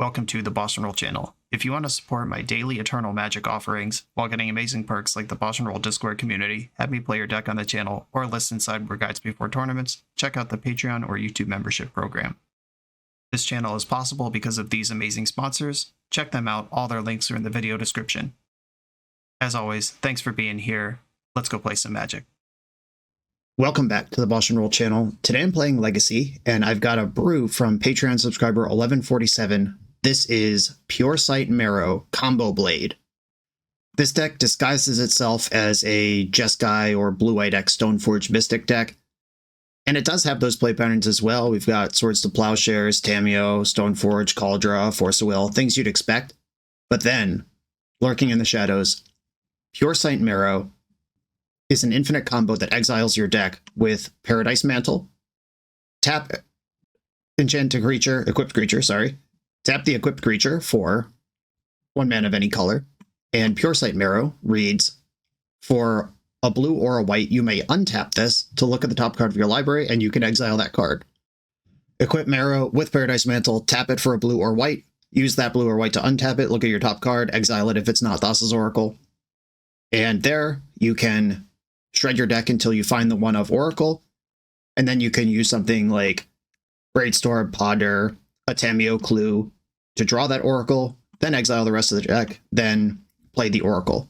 welcome to the BoshNRoll channel. If you want to support my daily Eternal Magic offerings while getting amazing perks like the BoshNRoll Discord community, have me play your deck on the channel, or listen sideboard guides before tournaments, check out the Patreon or YouTube membership program. This channel is possible because of these amazing sponsors. Check them out, all their links are in the video description. As always, thanks for being here. Let's go play some Magic. Welcome back to the BoshNRoll channel. Today I'm playing Legacy, and I've got a brew from Patreon subscriber 1147. This is Puresight Merrow Combo Blade. This deck disguises itself as a Jeskai or Blue-White X Stoneforge Mystic deck, and it does have those play patterns as well. We've got Swords to Plowshares, Tamiyo, Stoneforge, Kaldra, Force of Will, things you'd expect. But then, lurking in the shadows, Puresight Merrow is an infinite combo that exiles your deck with Paradise Mantle, tap equipped creature, tap the equipped creature for 1 mana of any color, and Puresight Merrow reads, for a blue or a white, you may untap this to look at the top card of your library, and you can exile that card. Equip Merrow with Paradise Mantle, tap it for a blue or white, use that blue or white to untap it, look at your top card, exile it if it's not Thassa's Oracle, and there you can shred your deck until you find the one of Oracle, and then you can use something like Braidstorm, Ponder, a Tamiyo Clue to draw that Oracle, then exile the rest of the deck, then play the Oracle.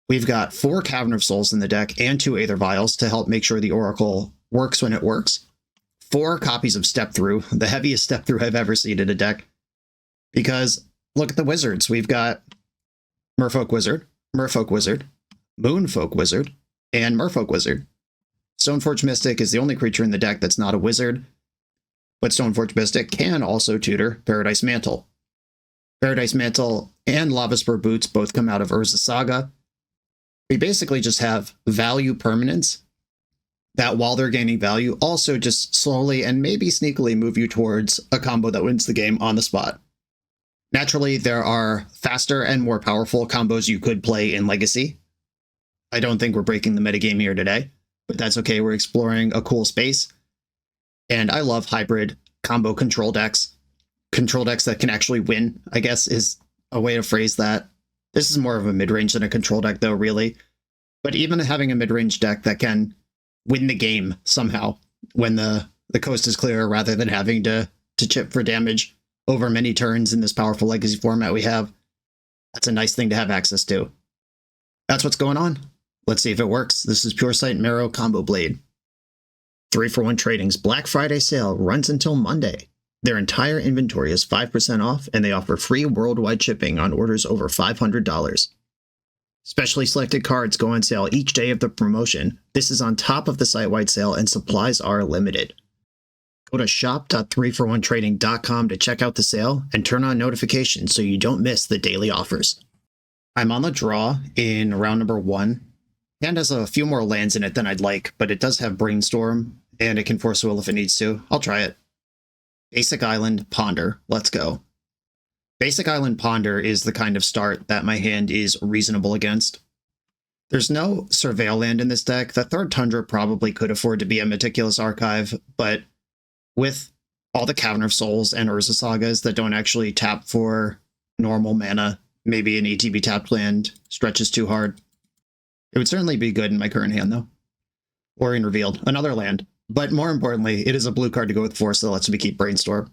We've got 4 Cavern of Souls in the deck and 2 Aether Vials to help make sure the Oracle works when it works. 4 copies of Step Through, the heaviest Step Through I've ever seen in a deck. Because look at the wizards. We've got Merfolk Wizard, Moonfolk Wizard, and Merfolk Wizard. Stoneforge Mystic is the only creature in the deck that's not a wizard, but Stoneforge Mystic can also tutor Paradise Mantle. Paradise Mantle and Lava Spur Boots both come out of Urza Saga. We basically just have value permanents that, while they're gaining value, also just slowly and maybe sneakily move you towards a combo that wins the game on the spot. Naturally, there are faster and more powerful combos you could play in Legacy. I don't think we're breaking the metagame here today, but that's okay. We're exploring a cool space. And I love hybrid combo control decks. Control decks that can actually win, I guess, is a way to phrase that. This is more of a mid-range than a control deck, though, really. But even having a mid-range deck that can win the game somehow when the coast is clear, rather than having to chip for damage over many turns in this powerful Legacy format we have, that's a nice thing to have access to. That's what's going on. Let's see if it works. This is Puresight Merrow Combo Blade. 3-for-1 Trading's Black Friday sale runs until Monday. Their entire inventory is 5% off, and they offer free worldwide shipping on orders over $500. Specially selected cards go on sale each day of the promotion. This is on top of the site-wide sale, and supplies are limited. Go to shop.3for1trading.com to check out the sale and turn on notifications so you don't miss the daily offers. I'm on the draw in round number 1. Hand has a few more lands in it than I'd like, but it does have Brainstorm, and it can Force Will if it needs to. I'll try it. Basic Island, Ponder. Let's go. Basic Island Ponder is the kind of start that my hand is reasonable against. There's no Surveil land in this deck. The 3rd Tundra probably could afford to be a Meticulous Archive, but with all the Cavern of Souls and Urza Sagas that don't actually tap for normal mana, maybe an ETB tapped land stretches too hard. It would certainly be good in my current hand, though. Lorien Revealed, another land. But more importantly, it is a blue card to go with Force that lets me keep Brainstorm.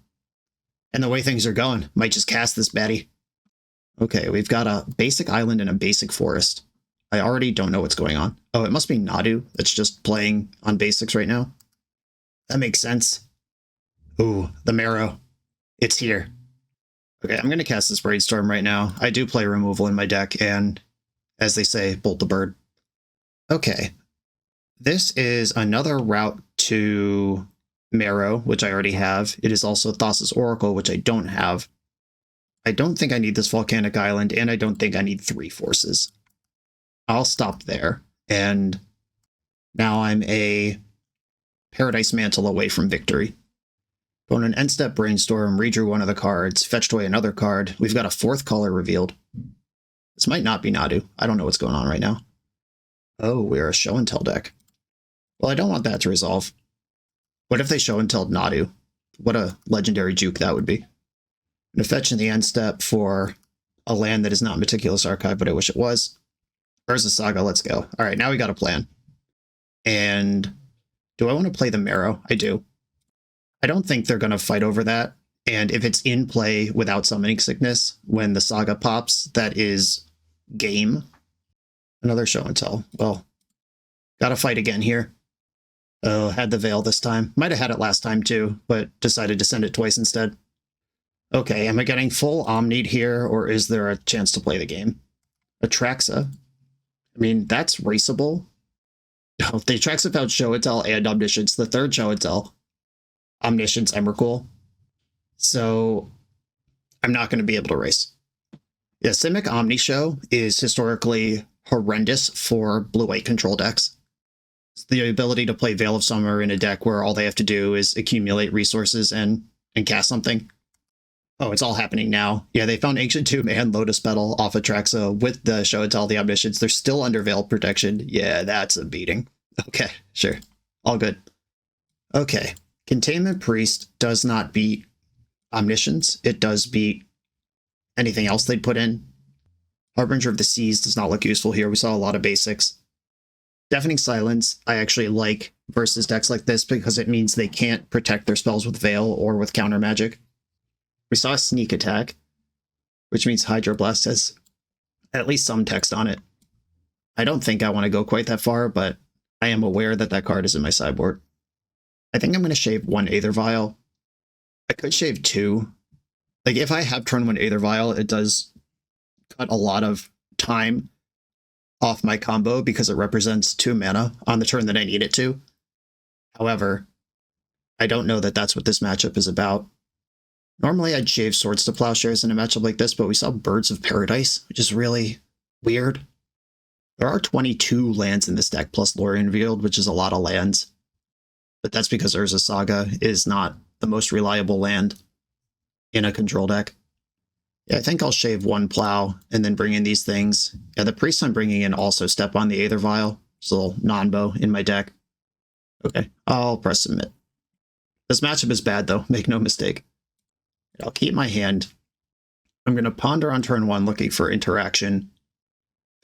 And the way things are going, might just cast this baddie. Okay, we've got a basic island and a basic forest. I already don't know what's going on. Oh, it must be Nadu that's just playing on basics right now. That makes sense. Ooh, the Merrow. It's here. Okay, I'm going to cast this Brainstorm right now. I do play removal in my deck, and as they say, bolt the bird. Okay, this is another route to Merrow, which I already have. It is also Thassa's Oracle, which I don't have. I don't think I need this Volcanic Island, and I don't think I need 3 forces. I'll stop there, and now I'm a Paradise Mantle away from victory. Go on an end-step Brainstorm, redrew one of the cards, fetched away another card. We've got a 4th color revealed. This might not be Nadu. I don't know what's going on right now. Oh, we're a Show and Tell deck. Well, I don't want that to resolve. What if they Show and Tell Nadu? What a legendary juke that would be. I'm going to fetch in the end step for a land that is not Meticulous Archive, but I wish it was. Urza Saga, let's go. All right, now we got a plan. And do I want to play the Merrow? I do. I don't think they're going to fight over that. And if it's in play without Summoning Sickness, when the Saga pops, that is game. Another show and tell. Well, gotta fight again here. Oh, had the Veil this time. Might have had it last time too, but decided to send it twice instead. Okay, am I getting full Omnied here, or is there a chance to play the game? Atraxa. I mean, that's raceable. Oh, the Atraxa found Show and Tell and Omniscience. The third Show and Tell. Omniscience, Emrakul. So, I'm not going to be able to race. Yeah, Simic Omni Show is historically horrendous for blue-white control decks. It's the ability to play Veil of Summer in a deck where all they have to do is accumulate resources and cast something. Oh, it's all happening now. Yeah, they found Ancient Tomb and Lotus Petal off of Traxa with the Show and Tell, the Omniscience. They're still under Veil protection. Yeah, that's a beating. Okay, sure. All good. Okay. Containment Priest does not beat Omniscience. It does beat anything else they'd put in. Harbinger of the Seas does not look useful here. We saw a lot of basics. Deafening Silence, I actually like versus decks like this because it means they can't protect their spells with Veil or with counter magic. We saw Sneak Attack, which means Hydroblast has at least some text on it. I don't think I want to go quite that far, but I am aware that that card is in my sideboard. I think I'm going to shave one Aether Vial. I could shave two. Like, if I have turn one Aether Vial, it does cut a lot of time off my combo because it represents 2 mana on the turn that I need it to. However, I don't know that that's what this matchup is about. Normally, I'd shave Swords to Plowshares in a matchup like this, but we saw Birds of Paradise, which is really weird. There are 22 lands in this deck, plus Lorien Revealed, which is a lot of lands. But that's because Urza Saga is not the most reliable land in a control deck. Yeah, I think I'll shave one Plow and then bring in these things. Yeah, the Priest I'm bringing in also step on the Aether Vial. It's a little non-bow in my deck. Okay, I'll press submit. This matchup is bad, though. Make no mistake. I'll keep my hand. I'm going to ponder on turn 1 looking for interaction.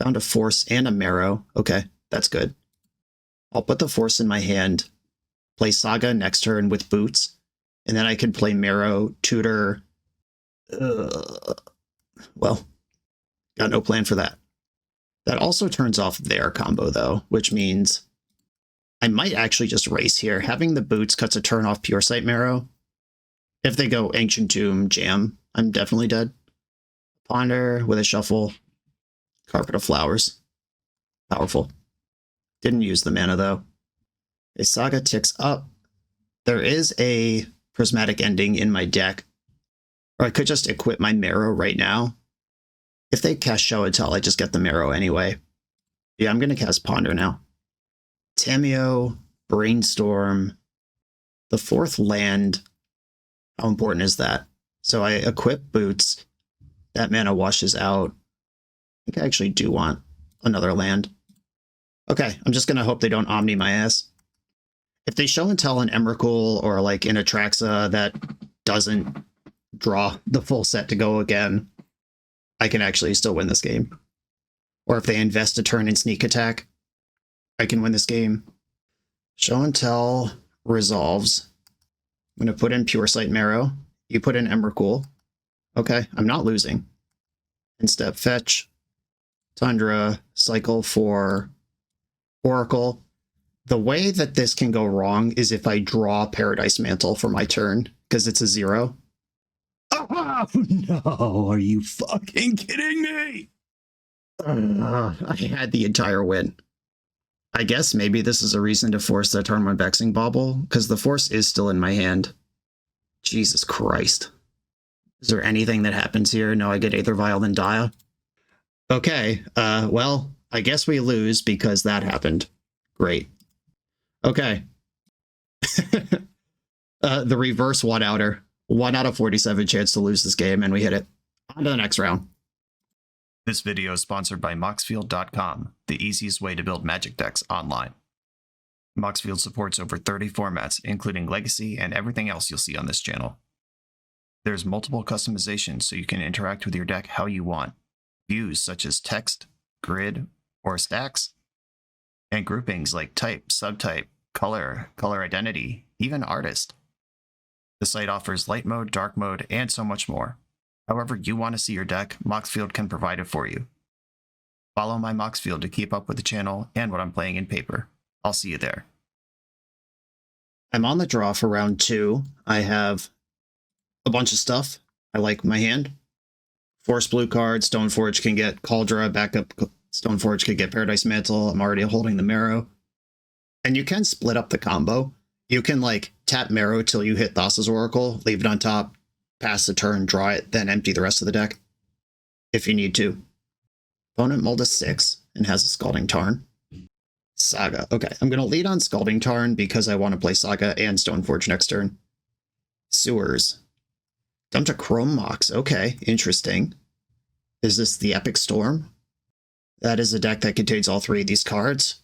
Found a Force and a Merrow. Okay, that's good. I'll put the Force in my hand, play Saga next turn with Boots, and then I can play Merrow, tutor. Well, got no plan for that. That also turns off their combo, though, which means I might actually just race here. Having the Boots cuts a turn off Puresight Merrow. If they go Ancient Tomb, Jam, I'm definitely dead. Ponder with a Shuffle. Carpet of Flowers. Powerful. Didn't use the mana, though. A Saga ticks up. There is a Prismatic Ending in my deck. Or I could just equip my Merrow right now. If they cast Show and Tell, I just get the Merrow anyway. Yeah, I'm going to cast Ponder now. Tameo, Brainstorm. The 4th land. How important is that? So I equip Boots. That mana washes out. I think I actually do want another land. Okay, I'm just going to hope they don't Omni my ass. If they Show and Tell an Emrakul or like an Atraxa that doesn't draw the full set to go again, I can actually still win this game. Or if they invest a turn in Sneak Attack, I can win this game. Show and Tell resolves. I'm going to put in Puresight Merrow. You put in Emrakul. Okay, I'm not losing. Instep fetch. Tundra, cycle for Oracle. The way that this can go wrong is if I draw Paradise Mantle for my turn, because it's a 0. Oh, no, are you fucking kidding me? I had the entire win. I guess maybe this is a reason to force the turn 1 Vexing Bauble, because the Force is still in my hand. Jesus Christ. Is there anything that happens here? No, I get Aether Vial and Dia. Okay, well, I guess we lose because that happened. Great. Okay. The reverse 1-outer. 1 out of 47 chance to lose this game, and we hit it. On to the next round. This video is sponsored by Moxfield.com, the easiest way to build Magic decks online. Moxfield supports over 30 formats, including Legacy and everything else you'll see on this channel. There's multiple customizations so you can interact with your deck how you want. Views such as text, grid, or stacks, and groupings like type, subtype, color, color identity, even artist. The site offers light mode, dark mode, and so much more. However you want to see your deck, Moxfield can provide it for you. Follow my Moxfield to keep up with the channel and what I'm playing in paper. I'll see you there. I'm on the draw for round 2. I have a bunch of stuff. I like my hand. Force blue card, Stoneforge can get Cauldra, backup Stoneforge could get Paradise Mantle. I'm already holding the Merrow. And you can split up the combo. You can like tap Merrow till you hit Thassa's Oracle, leave it on top, pass the turn, draw it, then empty the rest of the deck if you need to. Opponent mulled a 6 and has a Scalding Tarn. Saga. Okay, I'm going to lead on Scalding Tarn because I want to play Saga and Stoneforge next turn. Sewers. Dumped a Chrome Mox. Okay, interesting. Is this the Epic Storm? That is a deck that contains all 3 of these cards.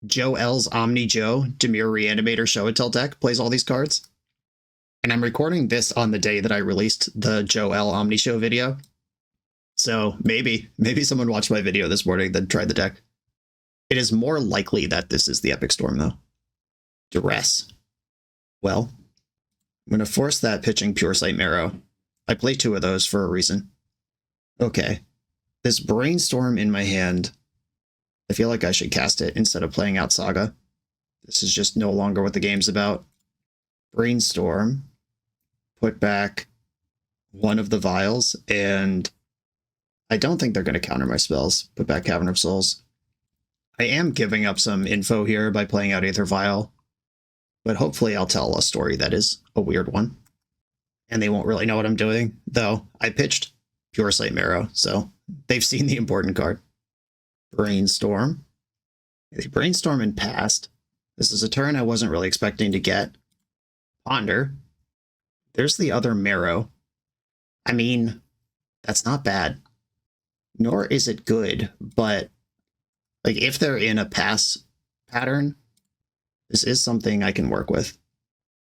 Joe L's Omni Joe, Dimir Reanimator Show and Tell deck plays all these cards. And I'm recording this on the day that I released the Joe L Omni Show video. So maybe someone watched my video this morning then tried the deck. It is more likely that this is the Epic Storm, though. Duress. Well, I'm going to force that pitching Puresight Merrow. I play 2 of those for a reason. Okay. This Brainstorm in my hand, I feel like I should cast it instead of playing out Saga. This is just no longer what the game's about. Brainstorm. Put back one of the vials, and I don't think they're going to counter my spells. Put back Cavern of Souls. I am giving up some info here by playing out Aether Vial, but hopefully I'll tell a story that is a weird one. And they won't really know what I'm doing, though I pitched Puresight Merrow, so they've seen the important card. Brainstorm. They Brainstorm and passed. This is a turn I wasn't really expecting to get. Ponder. There's the other Merrow. I mean, that's not bad. Nor is it good, but like if they're in a pass pattern, this is something I can work with.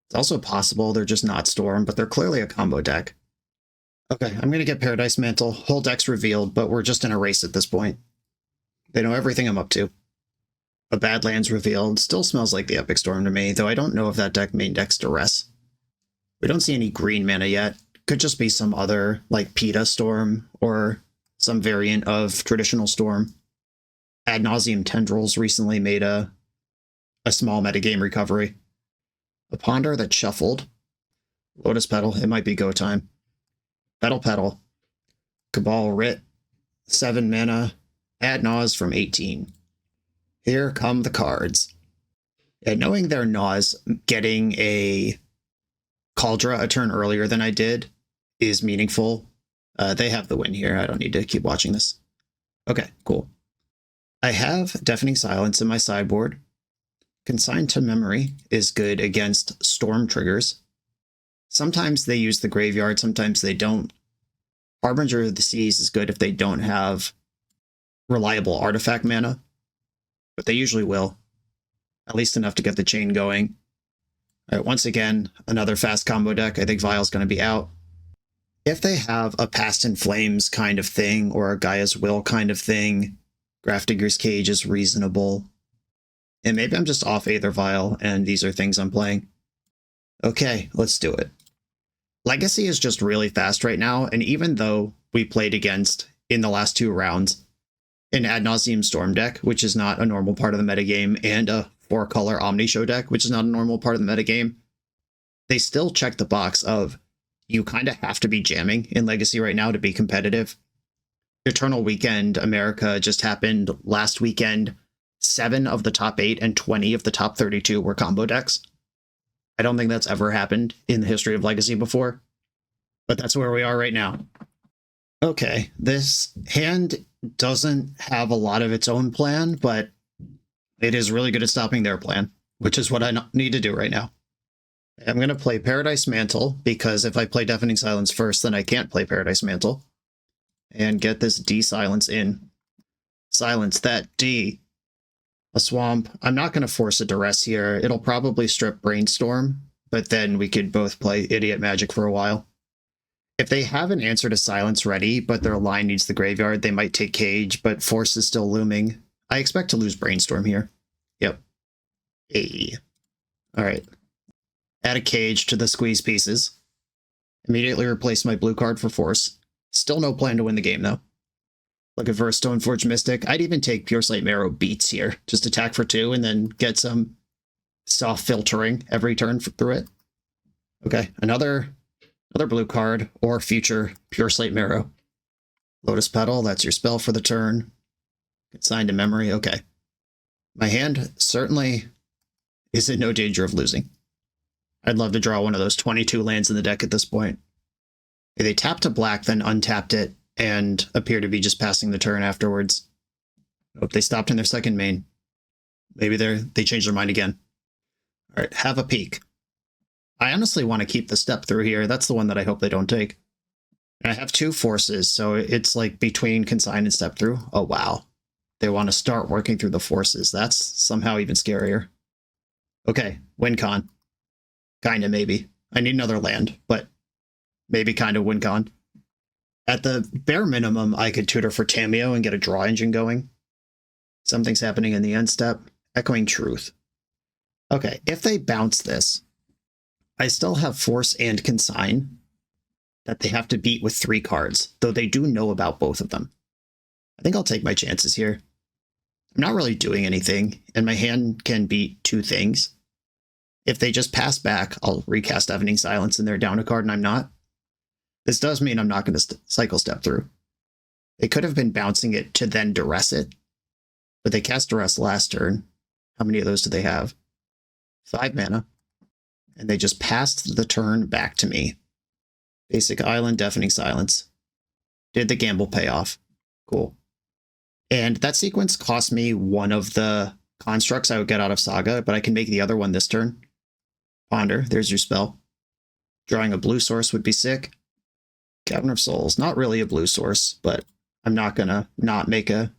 It's also possible they're just not Storm, but they're clearly a combo deck. Okay, I'm going to get Paradise Mantle. Whole deck's revealed, but we're just in a race at this point. They know everything I'm up to. A Badlands revealed. Still smells like the Epic Storm to me, though I don't know if that deck main deck's Duress. We don't see any green mana yet. Could just be some other, like PETA Storm, or some variant of traditional Storm. Ad Nauseam Tendrils recently made a small metagame recovery. A Ponder that shuffled. Lotus Petal, it might be go time. Petal Petal. Cabal Writ. 7 mana. Ad Naus from 18. Here come the cards. And knowing they're Naus, getting a Cauldra a turn earlier than I did is meaningful. They have the win here. I don't need to keep watching this. Okay, cool. I have Deafening Silence in my sideboard. Consigned to Memory is good against Storm triggers. Sometimes they use the graveyard, sometimes they don't. Harbinger of the Seas is good if they don't have reliable artifact mana, but they usually will. At least enough to get the chain going. All right, once again, another fast combo deck. I think Vial's going to be out. If they have a Past in Flames kind of thing, or a Gaia's Will kind of thing, Grafdigger's Cage is reasonable. And maybe I'm just off Aether Vial, and these are things I'm playing. Okay, let's do it. Legacy is just really fast right now, and even though we played against, in the last 2 rounds, an Ad Nauseam Storm deck, which is not a normal part of the metagame, and a 4-color Omni Show deck, which is not a normal part of the metagame, they still check the box of, you kind of have to be jamming in Legacy right now to be competitive. Eternal Weekend America just happened last weekend. 7 of the top 8 and 20 of the top 32 were combo decks. I don't think that's ever happened in the history of Legacy before, but that's where we are right now. Okay, this hand doesn't have a lot of its own plan, but it is really good at stopping their plan, which is what I need to do right now. I'm going to play Paradise Mantle, because if I play Deafening Silence first, then I can't play Paradise Mantle. And get this D silence in. Silence that D. A Swamp. I'm not going to force a Duress here. It'll probably strip Brainstorm, but then we could both play Idiot Magic for a while. If they have an answer to silence ready, but their line needs the graveyard, they might take Cage, but Force is still looming. I expect to lose Brainstorm here. Yep. Hey. All right. Add a Cage to the squeeze pieces. Immediately replace my blue card for Force. Still no plan to win the game, though. Looking for a Stoneforge Mystic. I'd even take Puresight Merrow beats here. Just attack for 2 and then get some soft filtering every turn through it. Okay, another blue card or future Puresight Merrow. Lotus Petal, that's your spell for the turn. Consign to memory, okay. My hand certainly is in no danger of losing. I'd love to draw one of those 22 lands in the deck at this point. They tapped to black, then untapped it, and appear to be just passing the turn afterwards. Hope they stopped in their second main. Maybe they changed their mind again. All right, have a peek. I honestly want to keep the step through here. That's the one that I hope they don't take. I have 2 forces, so it's like between consign and step through. Oh, wow. They want to start working through the forces. That's somehow even scarier. Okay, win con. Kinda, maybe. I need another land, but maybe kind of win con. At the bare minimum, I could tutor for Tamiyo and get a draw engine going. Something's happening in the end step. Echoing Truth. Okay, if they bounce this, I still have Force and Consign that they have to beat with 3 cards, though they do know about both of them. I think I'll take my chances here. I'm not really doing anything, and my hand can beat 2 things. If they just pass back, I'll recast Deafening Silence and they're down a card and I'm not. This does mean I'm not going to cycle step through. They could have been bouncing it to then duress it, but they cast duress last turn. How many of those do they have? 5 mana. And they just passed the turn back to me. Basic Island, Deafening Silence. Did the gamble pay off? Cool. And that sequence cost me one of the constructs I would get out of Saga, but I can make the other one this turn. Ponder, there's your spell. Drawing a blue source would be sick. Cavern of Souls, not really a blue source, but I'm not gonna not make a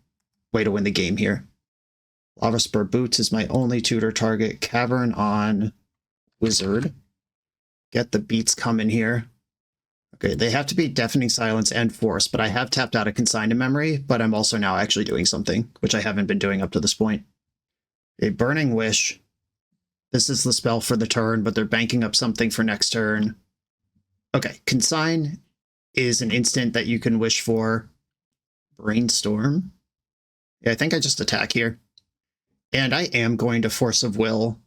way to win the game here. Lava Spur Boots is my only tutor target. Cavern on Wizard. Get the beats coming here. Okay, they have to be Deafening Silence and Force, but I have tapped out a Consign to Memory, but I'm also now actually doing something, which I haven't been doing up to this point. A Burning Wish. This is the spell for the turn, but they're banking up something for next turn. Okay, Consign is an instant that you can wish for. Brainstorm. Yeah, I think I just attack here. And I am going to Force of Will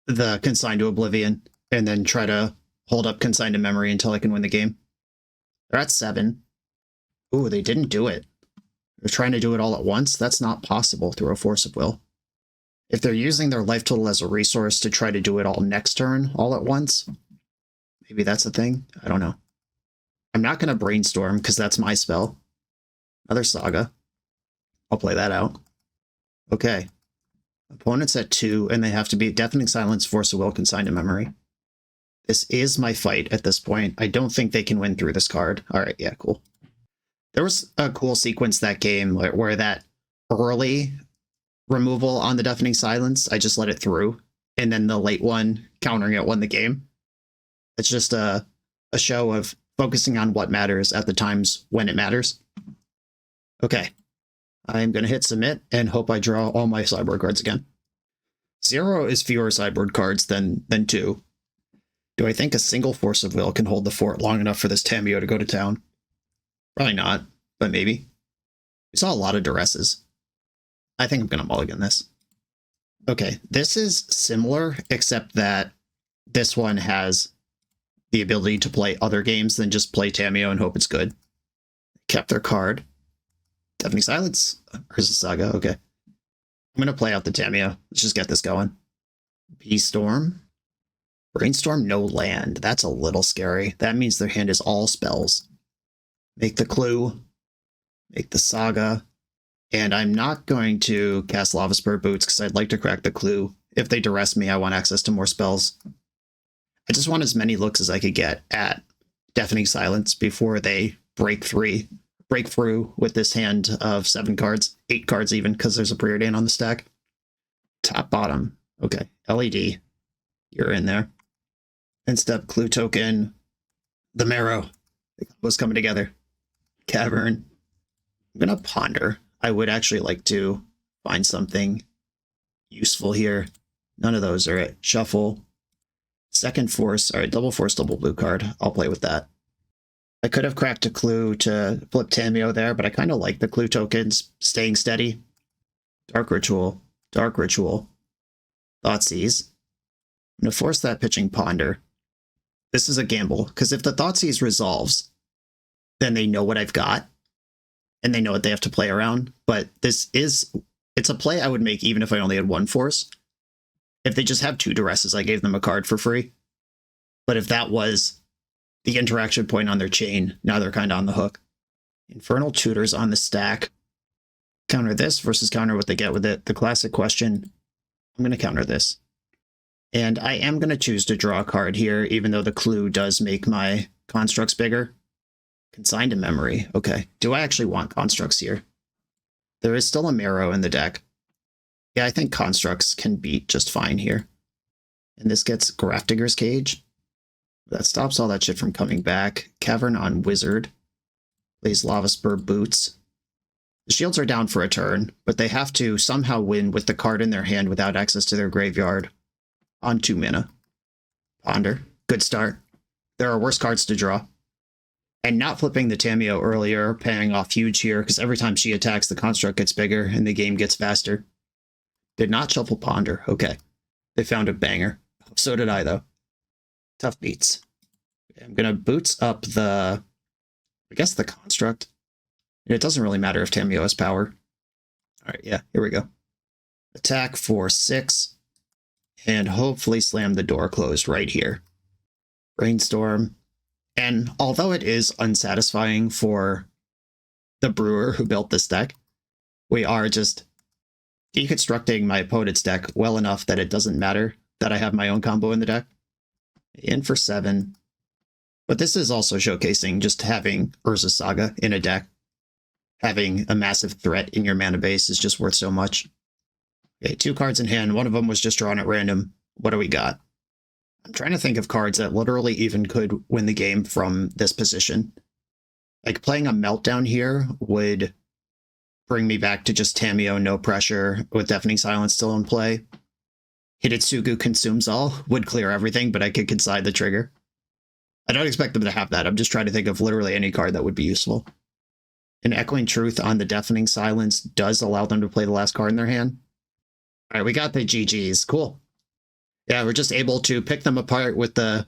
the Consign to Oblivion, and then try to hold up Consign to Memory until I can win the game. They're at 7. Ooh, they didn't do it. They're trying to do it all at once? That's not possible through a Force of Will. If they're using their life total as a resource to try to do it all next turn, all at once, maybe that's a thing. I don't know. I'm not going to Brainstorm because that's my spell. Another Saga. I'll play that out. Okay. Opponent's at 2, and they have to beat Deafening Silence, Force of Will, Consign to Memory. This is my fight at this point. I don't think they can win through this card. All right, yeah, cool. There was a cool sequence that game where that early removal on the Deafening Silence, I just let it through, and then the late one countering it won the game. It's just a show of focusing on what matters at the times when it matters. Okay. I'm going to hit submit and hope I draw all my sideboard cards again. 0 is fewer sideboard cards than 2. Do I think a single Force of Will can hold the fort long enough for this Tamiyo to go to town? Probably not, but maybe. We saw a lot of duresses. I think I'm going to mulligan this. Okay, this is similar, except that this one has the ability to play other games than just play Tamiyo and hope it's good. Kept their card. Deafening Silence? Here's the Saga, okay. I'm going to play out the Tamiyo. Let's just get this going. B-Storm. Brainstorm, no land. That's a little scary. That means their hand is all spells. Make the Clue. Make the Saga. And I'm not going to cast Lava Spur Boots because I'd like to crack the Clue. If they duress me, I want access to more spells. I just want as many looks as I could get at Deafening Silence before they break through with this hand of 7 cards, 8 cards even, because there's a Preordain on the stack. Top, bottom. Okay, LED. You're in there. End step, Clue token. The Merrow. What's coming together? Cavern. I'm gonna ponder. I would actually like to find something useful here. None of those are it. Shuffle. Second force. All right, double force, double blue card. I'll play with that. I could have cracked a clue to flip Tameo there, but I kind of like the clue tokens staying steady. Dark Ritual. Dark Ritual. Thoughtseize. I'm going to force that pitching Ponder. This is a gamble, because if the Thoughtseize resolves, then they know what I've got, and they know what they have to play around. But it's a play I would make even if I only had one force. If they just have 2 duresses, I gave them a card for free. But if that was the interaction point on their chain, now they're kind of on the hook. Infernal Tutors on the stack. Counter this versus counter what they get with it. The classic question, I'm going to counter this. And I am going to choose to draw a card here, even though the clue does make my constructs bigger. Consigned to memory. Okay. Do I actually want constructs here? There is still a Merrow in the deck. Yeah, I think constructs can beat just fine here. And this gets Grafdigger's Cage. That stops all that shit from coming back. Cavern on Wizard. Plays Lava Spur Boots. The shields are down for a turn, but they have to somehow win with the card in their hand without access to their graveyard. On 2 mana. Ponder. Good start. There are worse cards to draw. And not flipping the Tameo earlier, paying off huge here, because every time she attacks, the construct gets bigger and the game gets faster. Did not shuffle Ponder. Okay. They found a banger. So did I, though. Tough beats. I'm going to boots up the construct. It doesn't really matter if Tameo has power. All right, yeah, here we go. Attack for 6. And hopefully slam the door closed right here. Brainstorm. And although it is unsatisfying for the brewer who built this deck, we are just deconstructing my opponent's deck well enough that it doesn't matter that I have my own combo in the deck. In for 7. But this is also showcasing just having Urza's Saga in a deck. Having a massive threat in your mana base is just worth so much. Okay, 2 cards in hand. One of them was just drawn at random. What do we got? I'm trying to think of cards that literally even could win the game from this position. Like playing a Meltdown here would bring me back to just Tameo, no pressure, with Deafening Silence still in play. Hidetsugu Consumes All would clear everything, but I could consign the trigger. I don't expect them to have that. I'm just trying to think of literally any card that would be useful. An Echoing Truth on the Deafening Silence does allow them to play the last card in their hand. All right, we got the GGs. Cool. Yeah, we're just able to pick them apart with the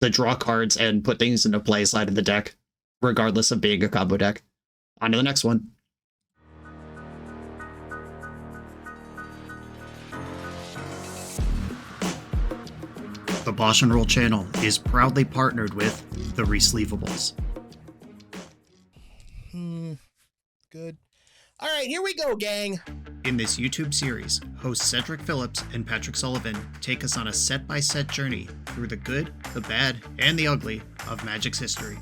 draw cards and put things into play side of the deck, regardless of being a combo deck. On to the next one. The BoshNRoll channel is proudly partnered with the Resleevables. Good. All right, here we go, gang. In this YouTube series, hosts Cedric Phillips and Patrick Sullivan take us on a set-by-set journey through the good, the bad, and the ugly of Magic's history.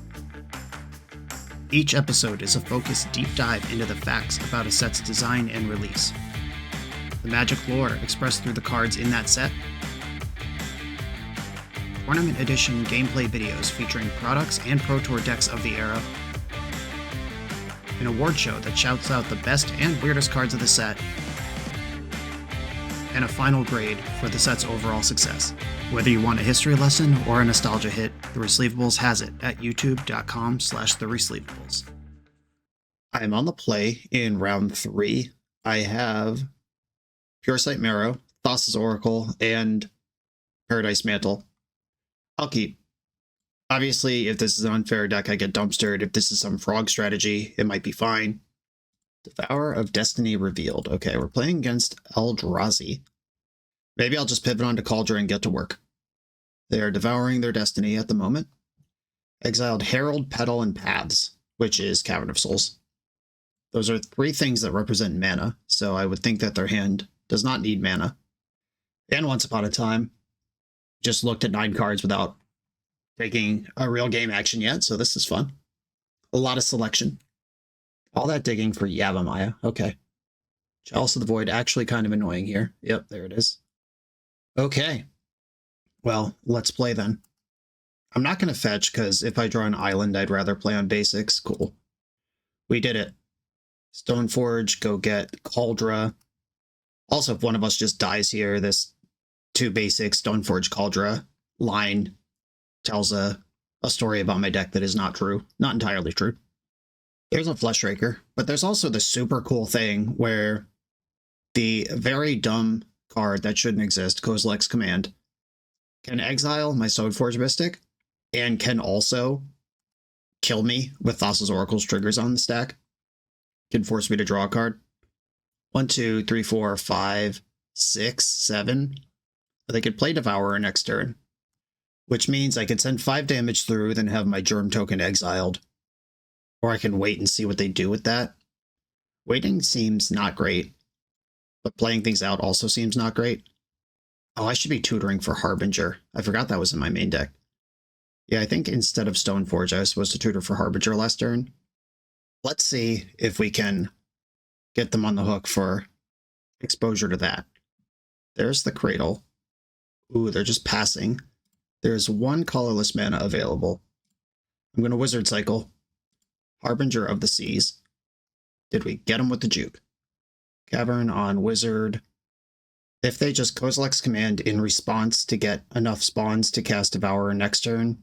Each episode is a focused deep dive into the facts about a set's design and release, the Magic lore expressed through the cards in that set, Tournament Edition gameplay videos featuring products and Pro Tour decks of the era, an award show that shouts out the best and weirdest cards of the set, and a final grade for the set's overall success. Whether you want a history lesson or a nostalgia hit, The Resleevables has it at youtube.com/theresleevables. I am on the play in round 3. I have Puresight Merrow, Thassa's Oracle, and Paradise Mantle. I'll keep. Obviously, if this is an unfair deck, I get dumpstered. If this is some frog strategy, it might be fine. Devourer of Destiny revealed. Okay, we're playing against Eldrazi. Maybe I'll just pivot onto Cauldron and get to work. They are devouring their destiny at the moment. Exiled Herald, Petal, and Paths, which is Cavern of Souls. Those are 3 things that represent mana, so I would think that their hand does not need mana. And Once Upon a Time just looked at 9 cards without taking a real game action yet, so this is fun. A lot of selection. All that digging for Yavimaya. Okay. Chalice of the Void, actually kind of annoying here. Yep, there it is. Okay. Well, let's play then. I'm not going to fetch because if I draw an island, I'd rather play on basics. Cool. We did it. Stoneforge, go get Cauldra. Also, if one of us just dies here, this 2 basic Stoneforge Cauldra line tells a story about my deck that is not true. Not entirely true. There's a Fleshraker, but there's also the super cool thing where the very dumb card that shouldn't exist, Kozilek's Command, can exile my Stoneforge Mystic and can also kill me with Thassa's Oracle's triggers on the stack. Can force me to draw a card. 1, 2, 3, 4, 5, 6, 7. They could play Devourer next turn, which means I could send 5 damage through, then have my Germ token exiled. Or I can wait and see what they do with that. Waiting seems not great, but playing things out also seems not great. Oh, I should be tutoring for Harbinger. I forgot that was in my main deck. Yeah, I think instead of Stoneforge, I was supposed to tutor for Harbinger last turn. Let's see if we can get them on the hook for exposure to that. There's the Cradle. Ooh, they're just passing. There's 1 colorless mana available. I'm going to Wizard Cycle. Harbinger of the Seas. Did we get him with the juke? Cavern on Wizard. If they just Kozilek's Command in response to get enough spawns to cast Devourer next turn,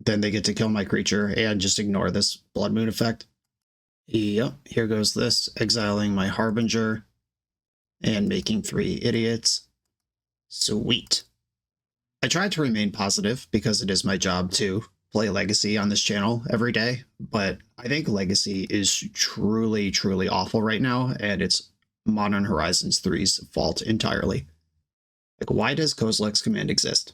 then they get to kill my creature and just ignore this Blood Moon effect. Yep, here goes this, exiling my Harbinger and making 3 idiots. Sweet. I tried to remain positive because it is my job to play Legacy on this channel every day, but I think Legacy is truly, truly awful right now, and it's Modern Horizons 3's fault entirely. Like, why does Kozilek's Command exist?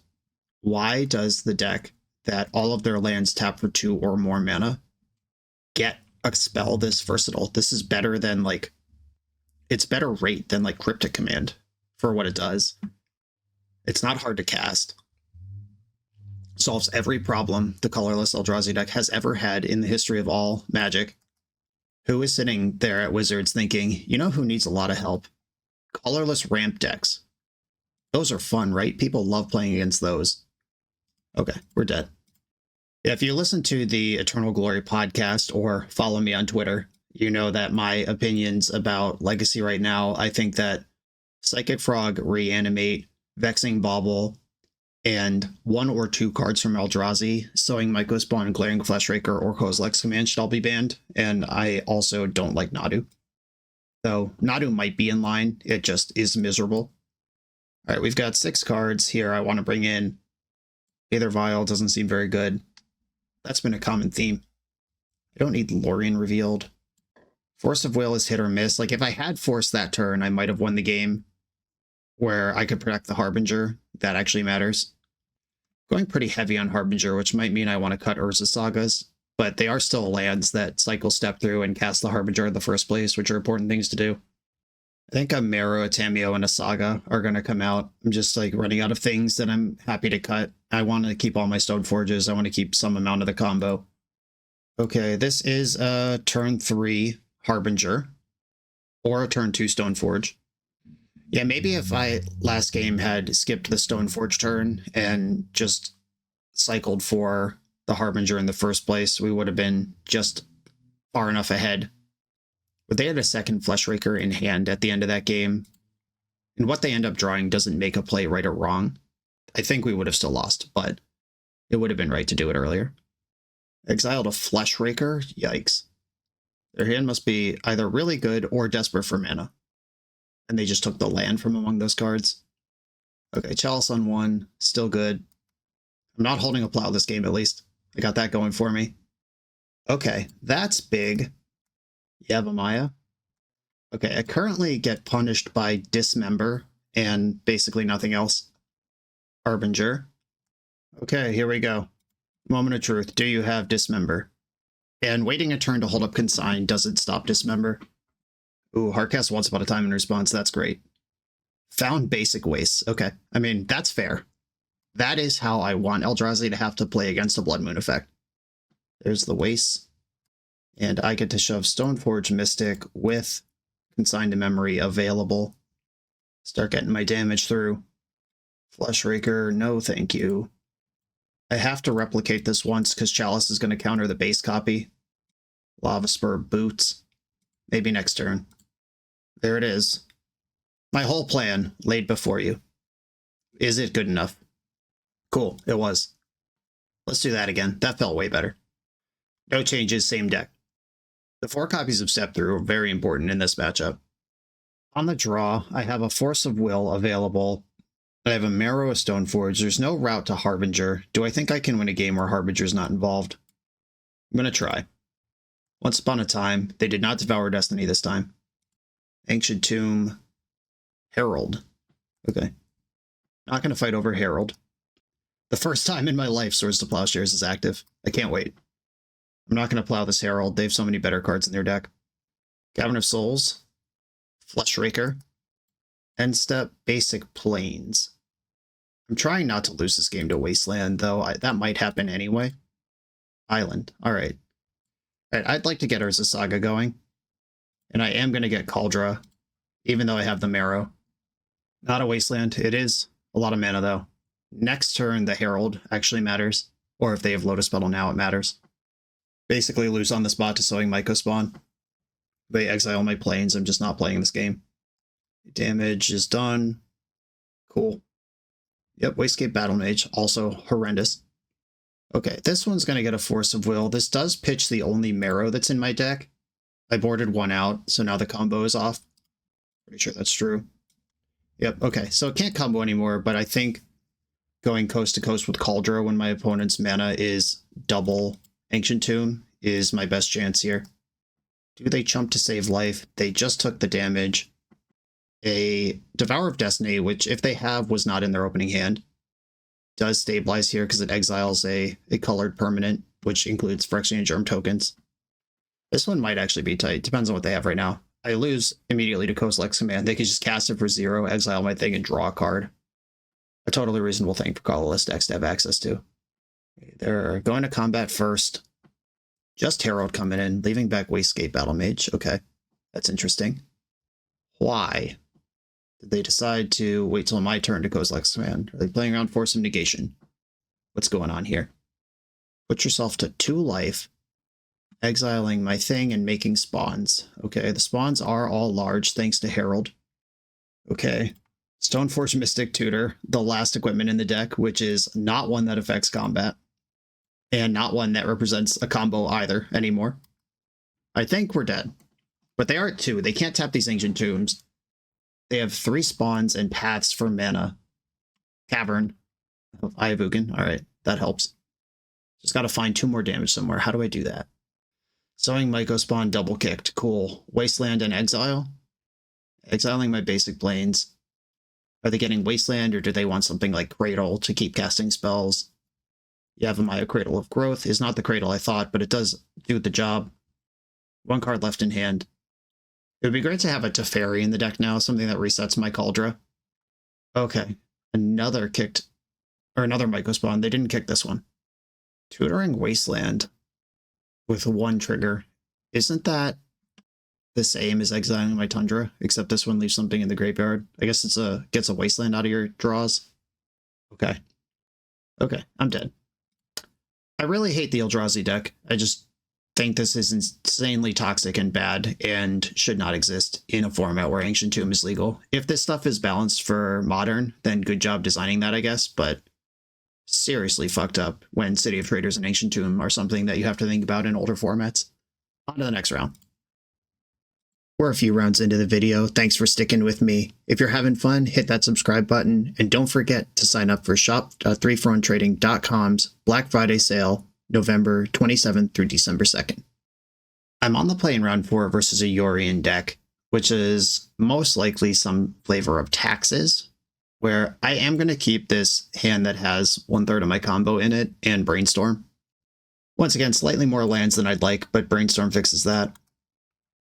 Why does the deck that all of their lands tap for 2 or more mana get a spell this versatile? This is better than, like, it's better rate than, like, Cryptic Command for what it does. It's not hard to cast. Solves every problem the colorless Eldrazi deck has ever had in the history of all Magic. Who is sitting there at Wizards thinking, you know who needs a lot of help? Colorless ramp decks. Those are fun, right? People love playing against those. Okay, we're dead. Yeah, if you listen to the Eternal Glory podcast or follow me on Twitter, you know that my opinions about Legacy right now, I think that Psychic Frog, Reanimate, Vexing Bauble, and 1 or 2 cards from Eldrazi, Sowing Mycospawn, Glaring Fleshraker, or Kozilek's Command should all be banned, and I also don't like Nadu. So Nadu might be in line, it just is miserable. Alright, we've got 6 cards here I want to bring in. Aether Vial doesn't seem very good. That's been a common theme. I don't need Lorien Revealed. Force of Will is hit or miss. Like, if I had Force that turn, I might have won the game where I could protect the Harbinger. That actually matters. Going pretty heavy on Harbinger, which might mean I want to cut Urza Sagas, but they are still lands that cycle step through and cast the Harbinger in the first place, which are important things to do. I think a Merrow, a Tamiyo, and a Saga are going to come out. I'm just like running out of things that I'm happy to cut. I want to keep all my Stoneforges. I want to keep some amount of the combo. Okay, this is a turn 3 Harbinger or a turn 2 Stoneforge. Yeah, maybe if I last game had skipped the Stoneforge turn and just cycled for the Harbinger in the first place, we would have been just far enough ahead. But they had a second Fleshraker in hand at the end of that game, and what they end up drawing doesn't make a play right or wrong. I think we would have still lost, but it would have been right to do it earlier. Exiled a Fleshraker? Yikes. Their hand must be either really good or desperate for mana. And they just took the land from among those cards. Okay, Chalice on 1, still good. I'm not holding a plow this game, at least. I got that going for me. Okay, that's big. Yavimaya. Okay, I currently get punished by Dismember and basically nothing else. Harbinger. Okay, here we go. Moment of truth. Do you have Dismember? And waiting a turn to hold up Consign doesn't stop Dismember. Ooh, Hardcast Once Upon a Time in response. That's great. Found Basic Wastes. Okay, I mean, that's fair. That is how I want Eldrazi to have to play against a Blood Moon effect. There's the Wastes. And I get to shove Stoneforge Mystic with Consign to Memory available. Start getting my damage through. Fleshraker, no thank you. I have to replicate this once because Chalice is going to counter the base copy. Lava Spur Boots. Maybe next turn. There it is. My whole plan laid before you. Is it good enough? Cool, it was. Let's do that again. That felt way better. No changes, same deck. The 4 copies of Step Through are very important in this matchup. On the draw, I have a Force of Will available. I have a Merrow, a Stoneforge. There's no route to Harbinger. Do I think I can win a game where Harbinger's not involved? I'm going to try. Once upon a time, they did not devour Destiny this time. Ancient Tomb. Herald. Okay. Not going to fight over Herald. The first time in my life Swords to Plowshares is active. I can't wait. I'm not going to plow this Herald. They have so many better cards in their deck. Cavern of Souls. Fleshraker. End step, Basic Plains. I'm trying not to lose this game to Wasteland, though. That might happen anyway. Island. Alright. Alright, I'd like to get Urza Saga going. And I am going to get Kaldra, even though I have the Merrow. Not a Wasteland. It is a lot of mana, though. Next turn, the Herald actually matters. Or if they have Lotus Petal now, it matters. Basically lose on the spot to Sowing Myco Spawn. They exile my plains. I'm just not playing this game. Damage is done. Cool. Yep, Wastegate Battle Mage, also horrendous. Okay, this one's going to get a Force of Will. This does pitch the only Merrow that's in my deck. I boarded one out, so now the combo is off. Pretty sure that's true. Yep, okay, so it can't combo anymore, but I think going coast to coast with Kaldra when my opponent's mana is double Ancient Tomb is my best chance here. Do they chump to save life? They just took the damage. A Devourer of Destiny, which if they have was not in their opening hand, does stabilize here because it exiles a colored permanent, which includes Phyrexian Germ tokens. This one might actually be tight. Depends on what they have right now. I lose immediately to Kozilek's Command. They could just cast it for 0, exile my thing, and draw a card. A totally reasonable thing for colorless decks to have access to. They're going to combat first. Just Herald coming in, leaving back Wastegate Battle Mage. Okay, that's interesting. Why did they decide to wait till my turn to Kozilek's Command? Are they playing around Force of Negation? What's going on here? Put yourself to 2 life, exiling my thing and making spawns. Okay, the spawns are all large thanks to Herald. Okay, Stoneforge Mystic Tutor, the last equipment in the deck, which is not one that affects combat, and not one that represents a combo either anymore. I think we're dead. But they are at 2. They can't tap these Ancient Tombs. They have 3 spawns and paths for mana. Cavern of Ayavugan. Alright, that helps. Just gotta find 2 more damage somewhere. How do I do that? Sowing Myco Spawn double kicked. Cool. Wasteland and Exile. Exiling my basic plains. Are they getting Wasteland, or do they want something like Cradle to keep casting spells? Yavimaya Cradle of Growth is not the Cradle I thought, but it does do the job. 1 card left in hand. It would be great to have a Teferi in the deck now, something that resets my Kaldra. Okay, another Myco Spawn. They didn't kick this one. Tutoring Wasteland with 1 trigger. Isn't that the same as exiling my Tundra, except this one leaves something in the graveyard? I guess gets a Wasteland out of your draws. Okay. Okay, I'm dead. I really hate the Eldrazi deck. I just think this is insanely toxic and bad and should not exist in a format where Ancient Tomb is legal. If this stuff is balanced for Modern, then good job designing that, I guess, but seriously fucked up when City of Traders and Ancient Tomb are something that you have to think about in older formats. On to the next round. We're a few rounds into the video. Thanks for sticking with me. If you're having fun, hit that subscribe button, and don't forget to sign up for shop.3frontrading.com's Black Friday sale, November 27th through December 2nd. I'm on the play in round 4 versus a Yorion deck, which is most likely some flavor of Taxes, where I am going to keep this hand that has 1/3 of my combo in it and Brainstorm. Once again, slightly more lands than I'd like, but Brainstorm fixes that.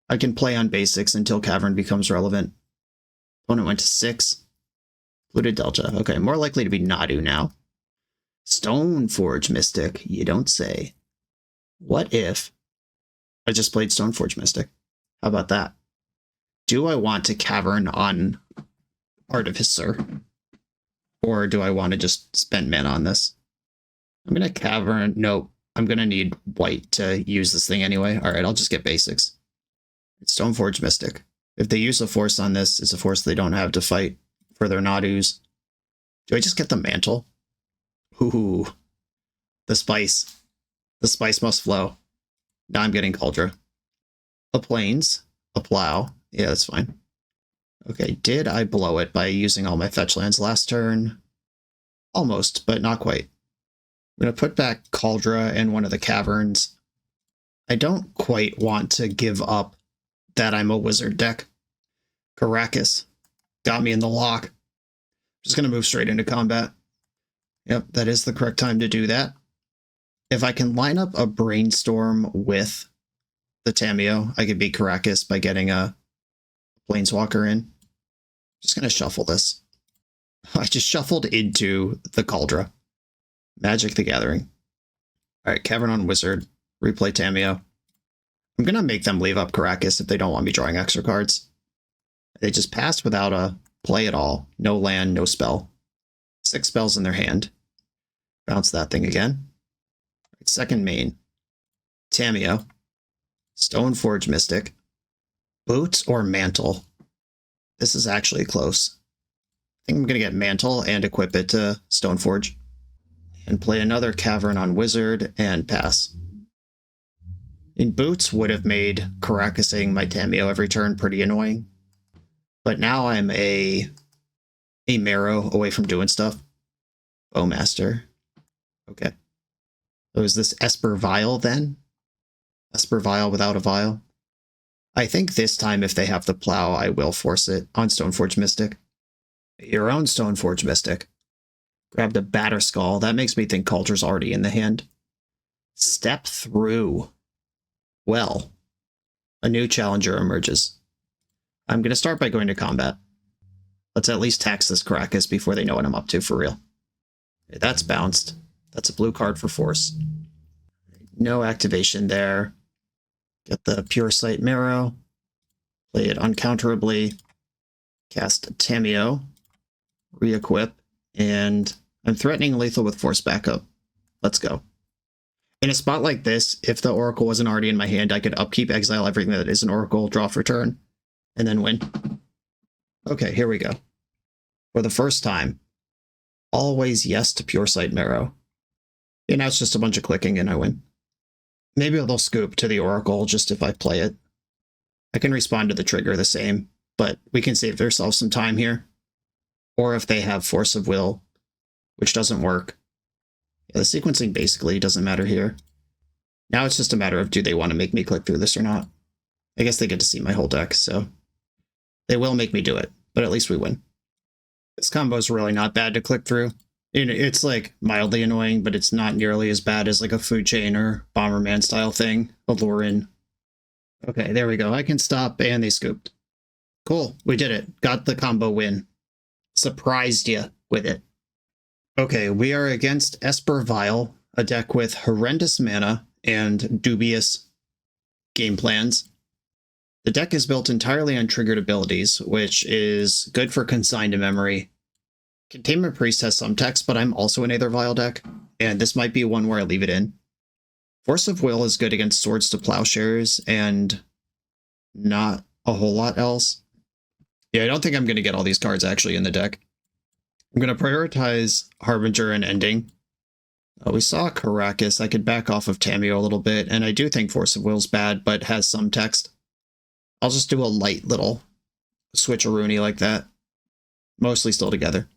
I can play on basics until Cavern becomes relevant. Opponent went to 6. Polluted Delta. Okay, more likely to be Nadu now. Stoneforge Mystic, you don't say. What if I just played Stoneforge Mystic? How about that? Do I want to Cavern on Artificer? Or do I want to just spend mana on this? I'm going to Cavern. Nope. I'm going to need white to use this thing anyway. All right, I'll just get basics. It's Stoneforge Mystic. If they use a force on this, it's a force they don't have to fight for their Nadus. Do I just get the Mantle? Ooh. The spice. The spice must flow. Now I'm getting Cauldron. A Plains. A Plow. Yeah, that's fine. Okay, did I blow it by using all my fetch lands last turn? Almost, but not quite. I'm going to put back Cauldra and one of the caverns. I don't quite want to give up that I'm a wizard deck. Caracas got me in the lock. Just going to move straight into combat. Yep, that is the correct time to do that. If I can line up a Brainstorm with the Tamiyo, I could beat Caracas by getting a Planeswalker in. Just going to shuffle this. I just shuffled into the Cauldra. Magic the Gathering. All right, Cavern on Wizard. Replay Tamiyo. I'm going to make them leave up Caracas if they don't want me drawing extra cards. They just passed without a play at all. No land, no spell. 6 spells in their hand. Bounce that thing again. Right, second main. Tamiyo. Stoneforge Mystic. Boots or Mantle? This is actually close. I think I'm going to get Mantle and equip it to Stoneforge. And play another Cavern on Wizard and pass. In Boots would have made Caracasing my Tamiyo every turn pretty annoying. But now I'm a Merrow away from doing stuff. Bowmaster. Okay. So is this Esper Vial then? Esper Vial without a Vial? I think this time if they have the Plow, I will force it on Stoneforge Mystic. Your own Stoneforge Mystic. Grabbed a Batterskull. That makes me think Culture's already in the hand. Step through. Well, a new challenger emerges. I'm going to start by going to combat. Let's at least tax this Caracas before they know what I'm up to for real. Okay, that's bounced. That's a blue card for force. No activation there. Get the Puresight Merrow. Play it uncounterably. Cast Tamiyo. Re-equip. And I'm threatening lethal with force backup. Let's go. In a spot like this, if the Oracle wasn't already in my hand, I could upkeep, exile everything that is an Oracle, draw for turn, and then win. Okay, here we go. For the first time, always yes to Puresight Merrow. And now it's just a bunch of clicking and I win. Maybe they'll scoop to the Oracle just if I play it. I can respond to the trigger the same, but we can save ourselves some time here. Or if they have Force of Will, which doesn't work. Yeah, the sequencing basically doesn't matter here. Now it's just a matter of do they want to make me click through this or not. I guess they get to see my whole deck, so they will make me do it, but at least we win. This combo is really not bad to click through. It's like mildly annoying, but it's not nearly as bad as like a Food Chain or Bomberman style thing. Allure in. Okay, there we go. I can stop, and they scooped. Cool, we did it. Got the combo win. Surprised you with it. Okay, we are against Esper Vial, a deck with horrendous mana and dubious game plans. The deck is built entirely on triggered abilities, which is good for consigned to memory. Containment Priest has some text, but I'm also an Aether Vial deck, and this might be one where I leave it in. Force of Will is good against Swords to Plowshares, and not a whole lot else. Yeah, I don't think I'm going to get all these cards actually in the deck. I'm going to prioritize Harbinger and Ending. We saw Caracas. I could back off of Tamiyo a little bit, and I do think Force of Will's bad, but has some text. I'll just do a light little switcheroonie like that. Mostly still together.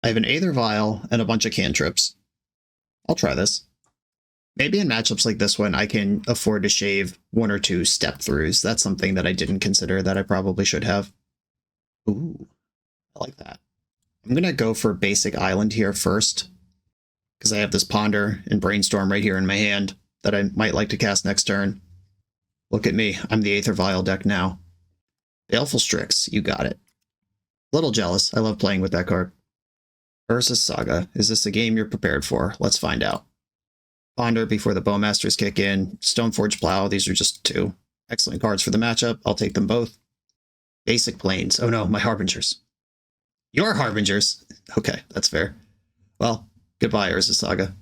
I have an Aether Vial and a bunch of cantrips. I'll try this. Maybe in matchups like this one, I can afford to shave 1 or 2 step-throughs. That's something that I didn't consider that I probably should have. Ooh, I like that. I'm going to go for Basic Island here first, because I have this Ponder and Brainstorm right here in my hand that I might like to cast next turn. Look at me, I'm the Aether Vial deck now. Baleful Strix, you got it. Little jealous, I love playing with that card. Urza's Saga, is this a game you're prepared for? Let's find out. Ponder before the Bowmasters kick in, Stoneforge Plow, these are just 2 excellent cards for the matchup, I'll take them both. Basic Plains, oh no, my Harbingers. Your Harbingers? Okay, that's fair. Well, goodbye, Urza's Saga.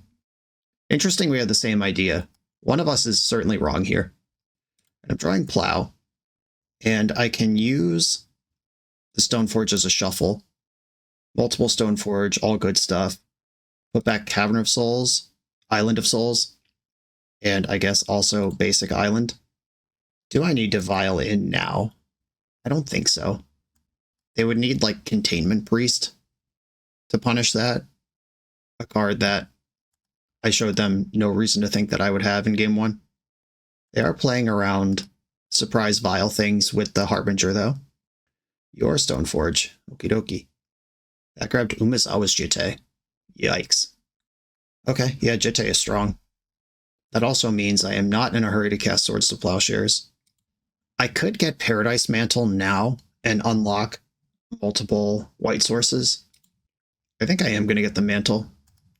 Interesting we had the same idea. One of us is certainly wrong here. I'm drawing Plow, and I can use the Stoneforge as a shuffle. Multiple Stoneforge, all good stuff. Put back Cavern of Souls, Island of Souls, and I guess also Basic Island. Do I need to Vial in now? I don't think so. They would need, like, Containment Priest to punish that. A card that I showed them no reason to think that I would have in Game 1. They are playing around surprise Vial things with the Harbinger, though. Your Stoneforge. Okie dokie. That grabbed Umezawa's Jitte. Yikes. Okay, yeah, Jitte is strong. That also means I am not in a hurry to cast Swords to Plowshares. I could get Paradise Mantle now and unlock multiple white sources. I think I am going to get the Mantle.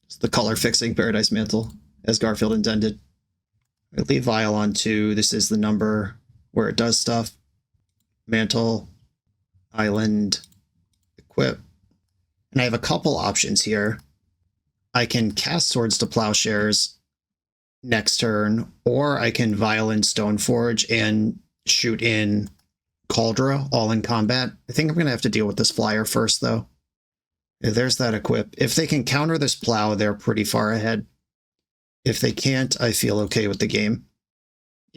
It's the color fixing Paradise Mantle, as Garfield intended. I leave Vial on 2. This is the number where it does stuff. Mantle, Island, Equip. And I have a couple options here. I can cast Swords to Plowshares next turn, or I can Vial in Stoneforge and shoot in Cauldra all in combat. I think I'm going to have to deal with this flyer first, though. There's that Equip. If they can counter this Plow, they're pretty far ahead. If they can't, I feel okay with the game.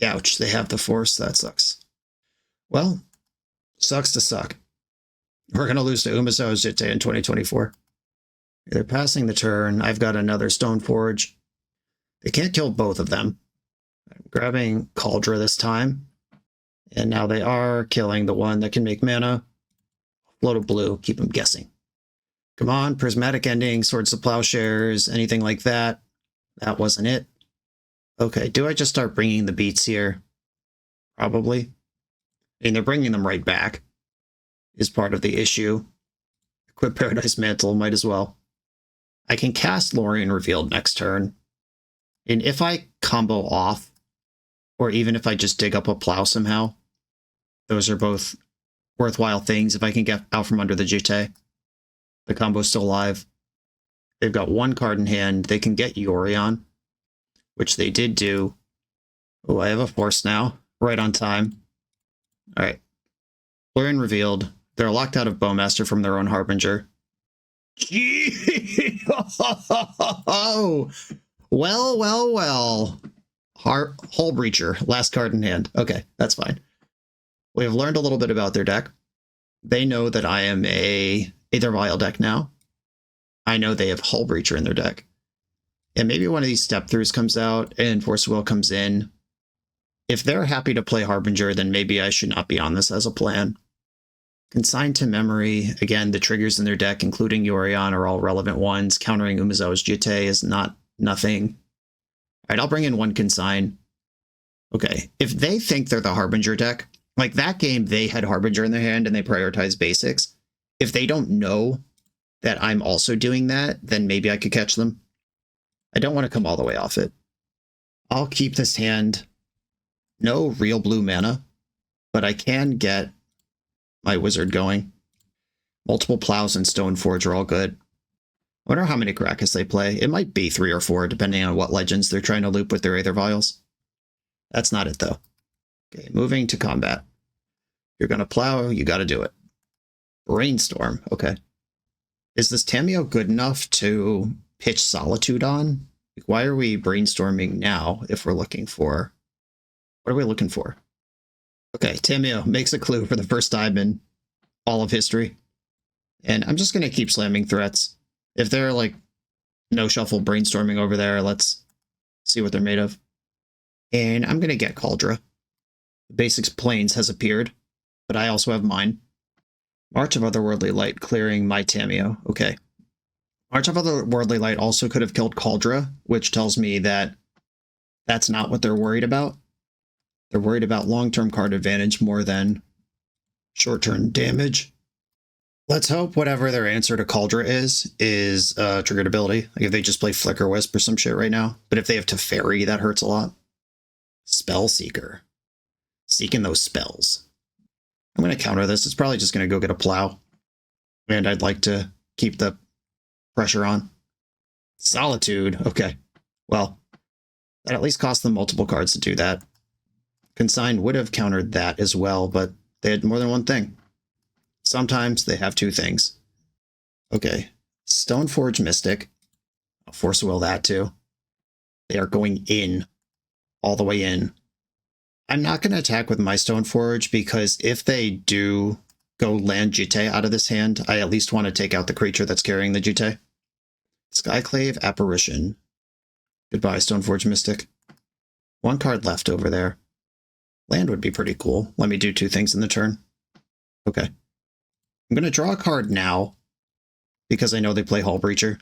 Ouch, they have the Force. That sucks. Well, sucks to suck. We're going to lose to Umezawa's Jitte in 2024. They're passing the turn. I've got another Stoneforge. They can't kill both of them. I'm grabbing Cauldra this time. And now they are killing the one that can make mana. Float of blue, keep them guessing. Come on, Prismatic Ending, Swords to Plowshares, anything like that. That wasn't it. Okay, do I just start bringing the beats here? Probably. I mean, they're bringing them right back. Is part of the issue. Equip Paradise Mantle, might as well. I can cast Lorien Revealed next turn. And if I combo off, or even if I just dig up a Plow somehow, those are both worthwhile things if I can get out from under the Jitte. The combo's still alive. They've got one card in hand. They can get Yorion, which they did do. Oh, I have a Force now. Right on time. All right. Lorien Revealed. They're locked out of Bowmaster from their own Harbinger. Oh, well. Hull Breacher, last card in hand. Okay, that's fine. We have learned a little bit about their deck. They know that I am a Aether Vial deck now. I know they have Hull Breacher in their deck. And maybe one of these step throughs comes out and Force Will comes in. If they're happy to play Harbinger, then maybe I should not be on this as a plan. Consigned to Memory. Again, the triggers in their deck, including Yorion, are all relevant ones. Countering Umezawa's Jitte is not nothing. All right, I'll bring in one Consign. Okay, if they think they're the Harbinger deck, like that game, they had Harbinger in their hand and they prioritized basics. If they don't know that I'm also doing that, then maybe I could catch them. I don't want to come all the way off it. I'll keep this hand. No real blue mana, but I can get my wizard going. Multiple Plows and Stoneforge are all good. I wonder how many Karakas they play. It might be 3 or 4, depending on what legends they're trying to loop with their Aether Vials. That's not it, though. Okay, moving to combat. You're going to Plow, you got to do it. Brainstorm, okay. Is this Tamiyo good enough to pitch Solitude on? Like, why are we brainstorming now if we're looking for... What are we looking for? Okay, Tamiyo makes a clue for the first time in all of history. And I'm just going to keep slamming threats. If they're like no shuffle brainstorming over there, let's see what they're made of. And I'm going to get Cauldra. The Basics Plains has appeared, but I also have mine. March of Otherworldly Light clearing my Tamiyo. Okay. March of Otherworldly Light also could have killed Cauldra, which tells me that that's not what they're worried about. They're worried about long-term card advantage more than short-term damage. Let's hope whatever their answer to Cauldra is triggered ability. Like if they just play Flicker Wisp or some shit right now. But if they have Teferi, that hurts a lot. Spell Seeker. Seeking those spells. I'm going to counter this. It's probably just going to go get a Plow. And I'd like to keep the pressure on. Solitude. Okay. Well, that at least cost them multiple cards to do that. Consign would have countered that as well, but they had more than one thing. Sometimes they have two things. Okay, Stoneforge Mystic. I'll Force Will that too. They are going in, all the way in. I'm not going to attack with my Stoneforge because if they do go land Jute out of this hand, I at least want to take out the creature that's carrying the Jute. Skyclave Apparition. Goodbye, Stoneforge Mystic. One card left over there. Land would be pretty cool. Let me do two things in the turn. Okay. I'm going to draw a card now because I know they play Hull Breacher.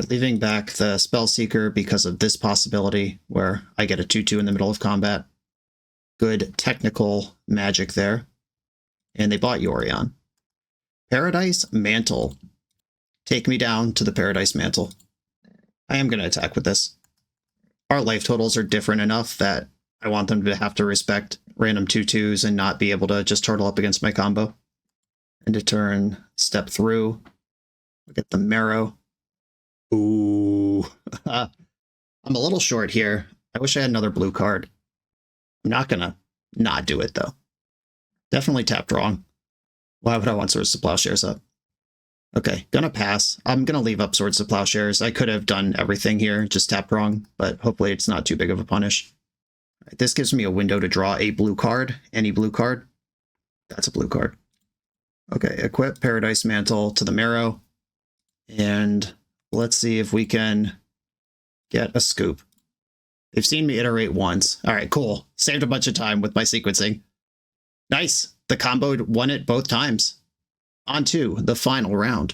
Leaving back the Spellseeker because of this possibility where I get a 2-2 in the middle of combat. Good technical magic there. And they bought Yorion. Paradise Mantle. Take me down to the Paradise Mantle. I am going to attack with this. Our life totals are different enough that I want them to have to respect random 2-2s and not be able to just turtle up against my combo. End of turn, step through. Look at the Merrow. Ooh. I'm a little short here. I wish I had another blue card. I'm not gonna not do it, though. Definitely tapped wrong. Why would I want Swords to Plowshares up? Okay, gonna pass. I'm gonna leave up Swords to Plowshares. I could have done everything here, just tapped wrong, but hopefully it's not too big of a punish. All right, this gives me a window to draw a blue card. Any blue card. That's a blue card. Okay, equip Paradise Mantle to the Merrow. And let's see if we can get a scoop. They've seen me iterate once. All right, cool. Saved a bunch of time with my sequencing. Nice. The combo won it both times. On to the final round.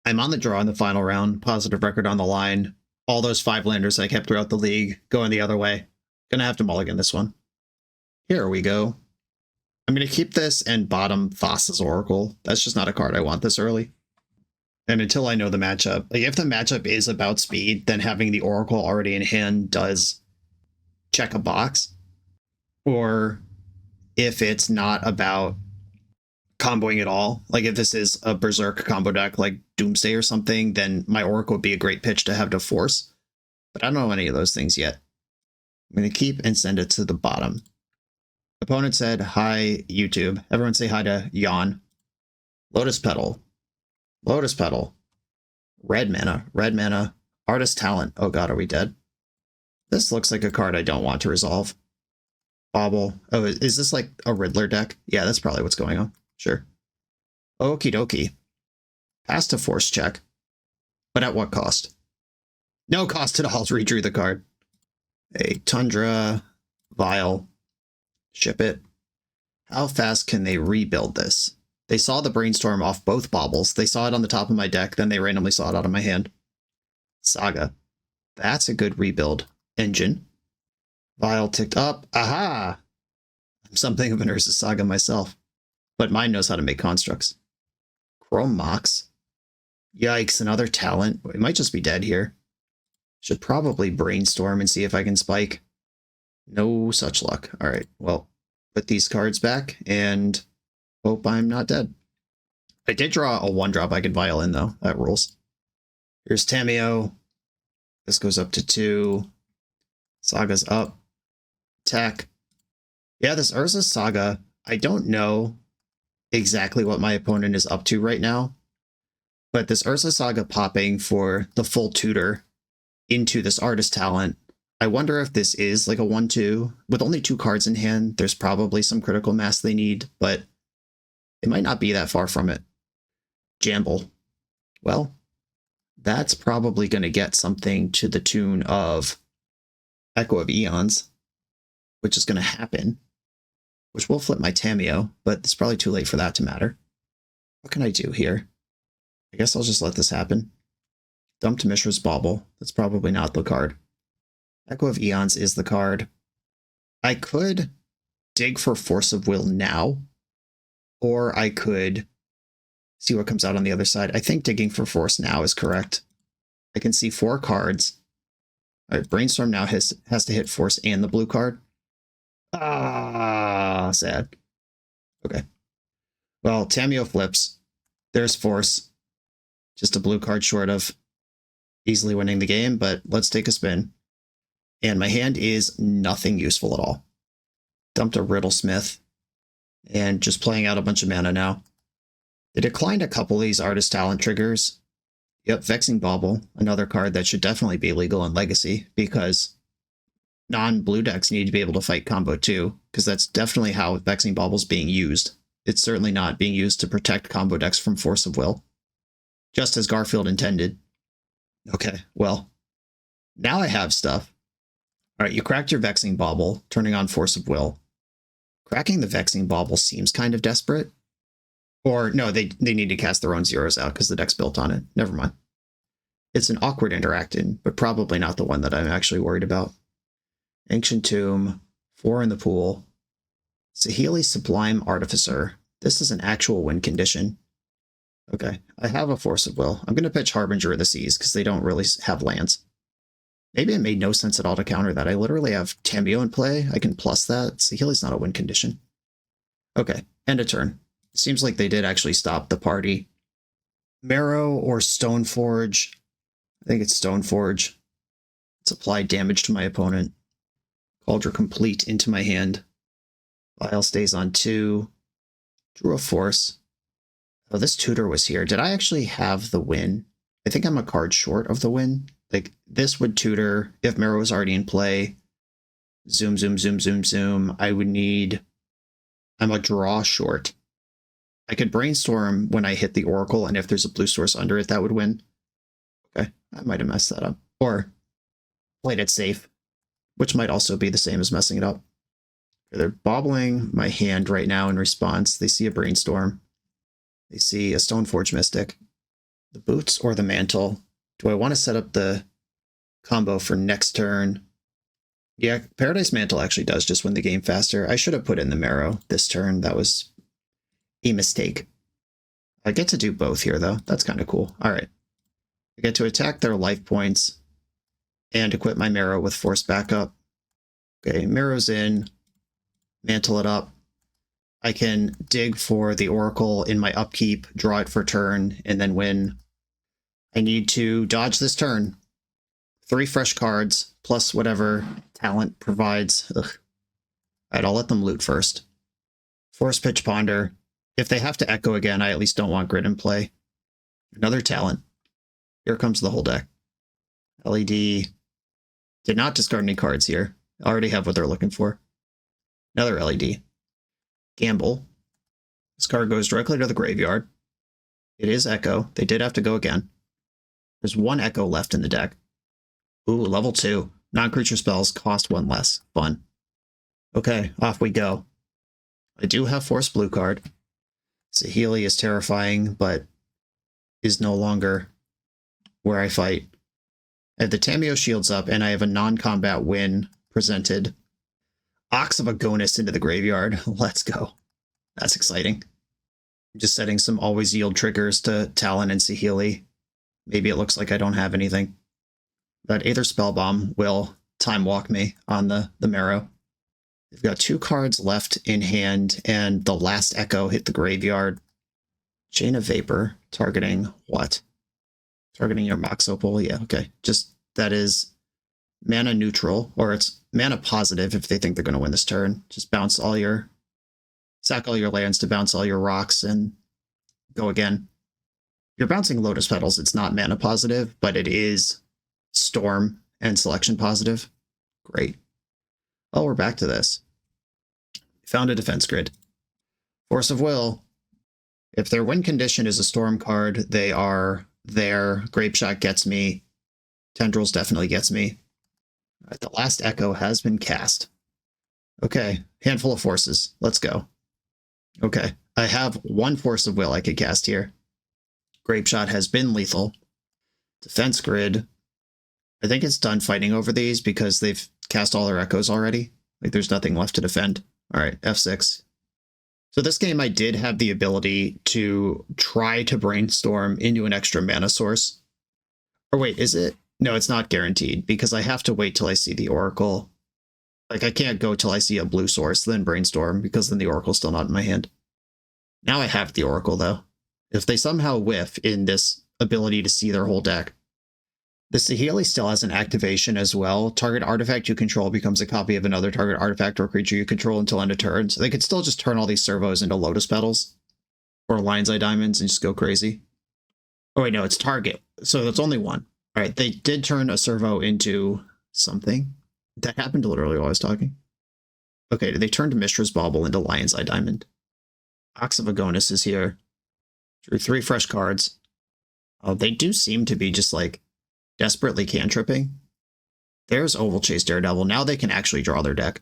I'm on the draw in the final round. Positive record on the line. All those 5 landers I kept throughout the league going the other way. Gonna have to mulligan this one. Here we go. I'm gonna keep this and bottom Thassa's Oracle. That's just not a card I want this early. And until I know the matchup, like if the matchup is about speed, then having the Oracle already in hand does check a box. Or if it's not about comboing at all, like if this is a Berserk combo deck like Doomsday or something, then my Oracle would be a great pitch to have to force. But I don't know any of those things yet. I'm going to keep and send it to the bottom. Opponent said, hi, YouTube. Everyone say hi to Yawn. Lotus Petal. Lotus Petal. Red mana. Red mana. Artist Talent. Oh god, are we dead? This looks like a card I don't want to resolve. Bobble. Oh, is this like a Riddler deck? Yeah, that's probably what's going on. Sure. Okie dokie. Has to force check. But at what cost? No cost at all. Redrew the card. A Tundra. Vial. Ship it. How fast can they rebuild this? They saw the Brainstorm off both baubles. They saw it on the top of my deck, then they randomly saw it out of my hand. Saga. That's a good rebuild engine. Vial ticked up. Aha! I'm something of an Urza Saga myself. But mine knows how to make constructs. Chrome Mox. Yikes, another talent. It might just be dead here. Should probably brainstorm and see if I can spike. No such luck. Alright, well, put these cards back and hope I'm not dead. I did draw a 1-drop I could vial in, though. That rules. Here's Tameo. This goes up to 2. Saga's up. Attack. Yeah, this Urza Saga, I don't know exactly what my opponent is up to right now, but this Urza Saga popping for the full tutor into this Artist Talent, I wonder if this is like a 1-2. With only 2 cards in hand, there's probably some critical mass they need, but it might not be that far from it. Jamble. Well, that's probably going to get something to the tune of Echo of Eons, which is going to happen, which will flip my Tameo, but it's probably too late for that to matter. What can I do here? I guess I'll just let this happen. Dumped Mishra's Bauble. That's probably not the card. Echo of Eons is the card. I could dig for Force of Will now, or I could see what comes out on the other side. I think digging for Force now is correct. I can see 4 cards. All right, Brainstorm now has to hit Force and the blue card. Ah, sad. Okay. Well, Tameo flips. There's Force. Just a blue card short of easily winning the game, but let's take a spin. And my hand is nothing useful at all. Dumped a Riddlesmith, and just playing out a bunch of mana now. They declined a couple of these Artist Talent triggers. Yep, Vexing Bauble, another card that should definitely be legal in Legacy, because non-blue decks need to be able to fight combo too, because that's definitely how Vexing Bauble is being used. It's certainly not being used to protect combo decks from Force of Will, just as Garfield intended. Okay, well, now I have stuff. All right, you cracked your Vexing Bauble, turning on Force of Will. Cracking the Vexing Bauble seems kind of desperate. Or, no, they need to cast their own zeros out because the deck's built on it. Never mind. It's an awkward interacting, but probably not the one that I'm actually worried about. Ancient Tomb, 4 in the pool. Saheeli Sublime Artificer. This is an actual win condition. Okay, I have a Force of Will. I'm going to pitch Harbinger of the Seas because they don't really have lands. Maybe it made no sense at all to counter that. I literally have Tamiyo in play. I can plus that. Saheeli's not a win condition. Okay, end of turn. Seems like they did actually stop the party. Merrow or Stoneforge. I think it's Stoneforge. Let's apply damage to my opponent. Cauldron Complete into my hand. Vial stays on 2. Drew a Force. Oh, this tutor was here. Did I actually have the win? I think I'm a card short of the win. Like, this would tutor if Merrow was already in play. Zoom, zoom, zoom, zoom, zoom. I would need... I'm a draw short. I could brainstorm when I hit the Oracle, and if there's a blue source under it, that would win. Okay, I might have messed that up. Or played it safe, which might also be the same as messing it up. They're bobbling my hand right now in response. They see a Brainstorm. They see a Stoneforge Mystic. The Boots or the Mantle. Do I want to set up the combo for next turn? Yeah, Paradise Mantle actually does just win the game faster. I should have put in the Merrow this turn. That was a mistake. I get to do both here, though. That's kind of cool. All right. I get to attack their life points and equip my Merrow with Force Backup. Okay, Merrow's in. Mantle it up. I can dig for the Oracle in my upkeep, draw it for turn, and then win. I need to dodge this turn. 3 fresh cards, plus whatever talent provides. Ugh. All right, I'll let them loot first. Force Pitch Ponder. If they have to echo again, I at least don't want grid in play. Another talent. Here comes the whole deck. LED. Did not discard any cards here. I already have what they're looking for. Another LED. Gamble. This card goes directly to the graveyard. It is Echo. They did have to go again. There's 1 Echo left in the deck. Ooh, level 2. Non-creature spells cost 1 less. Fun. Okay, off we go. I do have Force Blue card. Saheeli is terrifying, but is no longer where I fight. I have the Tamiyo shields up, and I have a non-combat win presented. Ox of Agonis into the graveyard. Let's go. That's exciting. I'm just setting some always yield triggers to Talon and Saheeli. Maybe it looks like I don't have anything. But Aether Spellbomb will time walk me on the Merrow. They've got 2 cards left in hand, and the last Echo hit the graveyard. Chain of Vapor, targeting what? Targeting your Mox Opal? Yeah, okay. Just, that is mana neutral, or it's mana positive if they think they're going to win this turn. Just bounce all your... sack all your lands to bounce all your rocks and go again. If you're bouncing Lotus Petals, it's not mana positive, but it is Storm and Selection positive. Great. Oh, we're back to this. Found a defense grid. Force of Will. If their win condition is a Storm card, they are there. Grape Shot gets me. Tendrils definitely gets me. All right, the last Echo has been cast. Okay, handful of forces. Let's go. Okay, I have 1 Force of Will I could cast here. Grape Shot has been lethal. Defense grid. I think it's done fighting over these because they've cast all their Echoes already. Like, there's nothing left to defend. All right, F6. So this game, I did have the ability to try to brainstorm into an extra mana source. Or wait, is it? No, it's not guaranteed because I have to wait till I see the Oracle. Like, I can't go till I see a blue source, then brainstorm, because then the Oracle's still not in my hand. Now I have the Oracle, though. If they somehow whiff in this ability to see their whole deck, The Saheeli still has an activation as well. Target artifact you control becomes a copy of another target artifact or creature you control until end of turn. So they could still just turn all these servos into Lotus Petals or Lion's Eye Diamonds and just go crazy. Oh wait, no, it's target. So that's only one. All right, they did turn a servo into something. That happened literally while I was talking. Okay, they turned Mishra's Bauble into Lion's Eye Diamond. Ox of Agonis is here. Drew 3 fresh cards. They do seem to be just like desperately cantripping. There's Oval Chase Daredevil. Now they can actually draw their deck.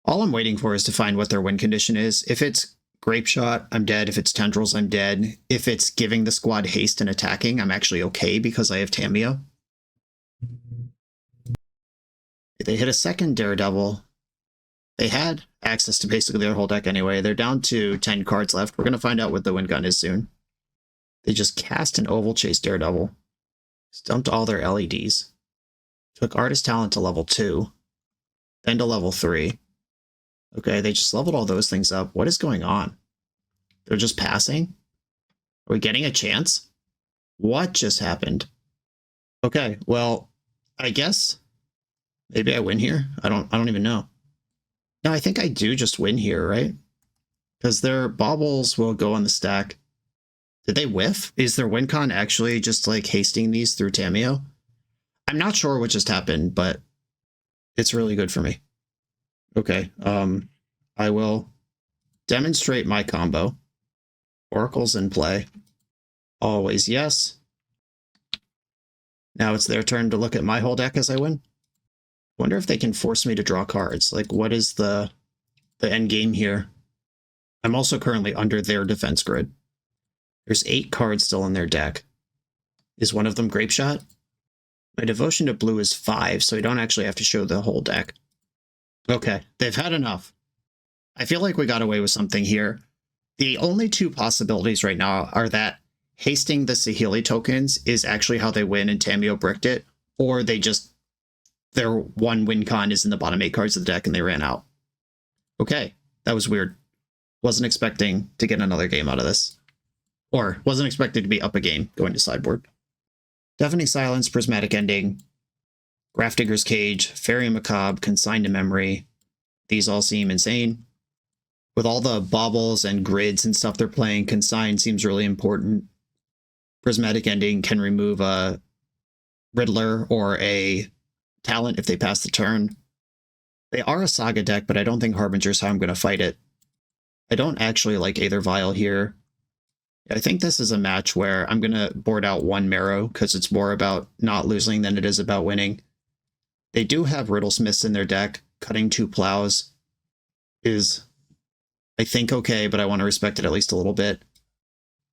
All I'm waiting for is to find what their win condition is. If it's Grape Shot, I'm dead. If it's Tendrils, I'm dead. If it's giving the squad haste and attacking, I'm actually okay because I have Tamiyo. If they hit a second Daredevil, they had access to basically their whole deck anyway. They're down to 10 cards left. We're going to find out what the win gun is soon. They just cast an Oval Chase Daredevil. Dumped all their LEDs. Took Artist Talent to level 2. Then to level 3. Okay, they just leveled all those things up. What is going on? They're just passing? Are we getting a chance? What just happened? Okay, well, I guess maybe I win here. I don't even know. No, I think I do just win here, right? Because their baubles will go on the stack. Did they whiff? Is their win con actually just like hasting these through Tamiyo? I'm not sure what just happened, but it's really good for me. Okay, I will demonstrate my combo. Oracle's in play. Always yes. Now it's their turn to look at my whole deck as I win. Wonder if they can force me to draw cards. Like, what is the end game here? I'm also currently under their defense grid. There's 8 cards still in their deck. Is one of them Grape Shot? My devotion to blue is 5, so I don't actually have to show the whole deck. Okay, they've had enough. I feel like we got away with something here. The only 2 possibilities right now are that hasting the Saheeli tokens is actually how they win and Tamiyo bricked it, or they just, their one win con is in the bottom 8 cards of the deck and they ran out. Okay, that was weird. Wasn't expecting to get another game out of this. Or wasn't expected to be up a game going to sideboard. Deafening Silence, Prismatic Ending, Grafdigger's Cage, Fairy Macabre, Consigned to Memory. These all seem insane. With all the baubles and grids and stuff they're playing, Consigned seems really important. Prismatic Ending can remove a Riddler or a talent if they pass the turn. They are a Saga deck, but I don't think Harbinger's how I'm going to fight it. I don't actually like Aether Vial here. I think this is a match where I'm going to board out 1 Merrow because it's more about not losing than it is about winning. They do have Riddlesmiths in their deck. Cutting 2 Plows is, I think, okay, but I want to respect it at least a little bit.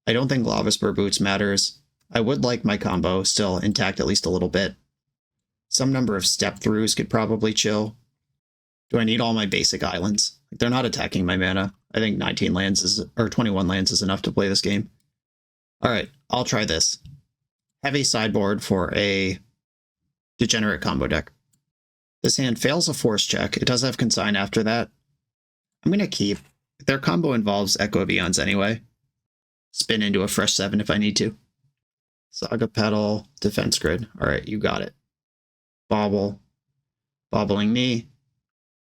I don't think Lavaspur Boots matters. I would like my combo still intact at least a little bit. Some number of step-throughs could probably chill. Do I need all my basic islands? They're not attacking my mana. I think 19 lands is, or 21 lands is enough to play this game. All right, I'll try this. Heavy sideboard for a degenerate combo deck. This hand fails a force check. It does have Consign after that. I'm going to keep. Their combo involves Echo of Eons anyway. Spin into a fresh 7 if I need to. Saga Petal, Defense Grid. All right, you got it. Bobble. Bobbling me.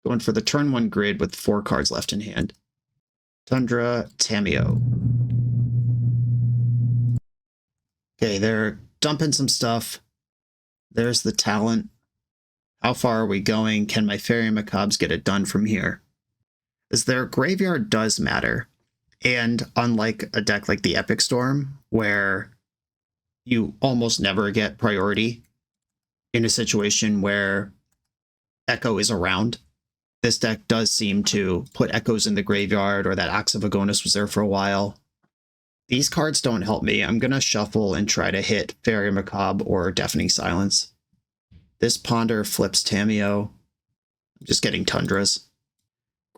Going for the turn 1 grid with 4 cards left in hand. Tundra, Tamiyo. Okay, they're dumping some stuff. There's the talent. How far are we going? Can my Fairy Macabres get it done from here? As their graveyard does matter. And unlike a deck like the Epic Storm, where you almost never get priority in a situation where Echo is around, this deck does seem to put Echoes in the graveyard, or that Ox of Agonis was there for a while. These cards don't help me. I'm going to shuffle and try to hit Fairy Macabre or Deafening Silence. This Ponder flips Tamiyo. I'm just getting Tundras.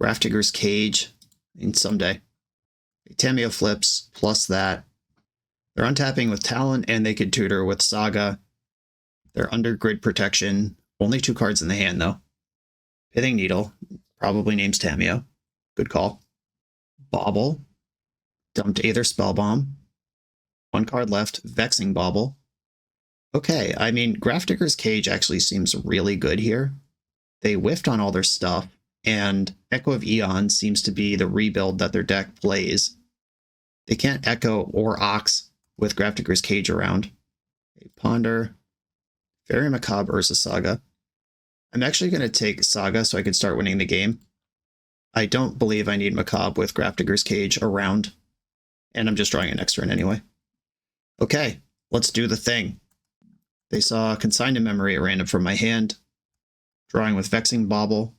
Grafdigger's Cage. I mean, someday. Tamiyo flips, plus that. They're untapping with Talent, and they could tutor with Saga. They're under grid protection. Only 2 cards in the hand, though. Pithing Needle, probably names Tamiyo. Good call. Bauble. Dumped Aether Spellbomb. 1 card left, Vexing Bauble. Okay, I mean, Grafdigger's Cage actually seems really good here. They whiffed on all their stuff, and Echo of Eon seems to be the rebuild that their deck plays. They can't Echo or Ox with Grafdigger's Cage around. Okay, Ponder, Fairy Macabre, Urza Saga. I'm actually going to take Saga so I can start winning the game. I don't believe I need Macabre with Grafdigger's Cage around, and I'm just drawing it next turn anyway. Okay, let's do the thing. They saw Consigned to Memory at random from my hand, drawing with Vexing Bauble,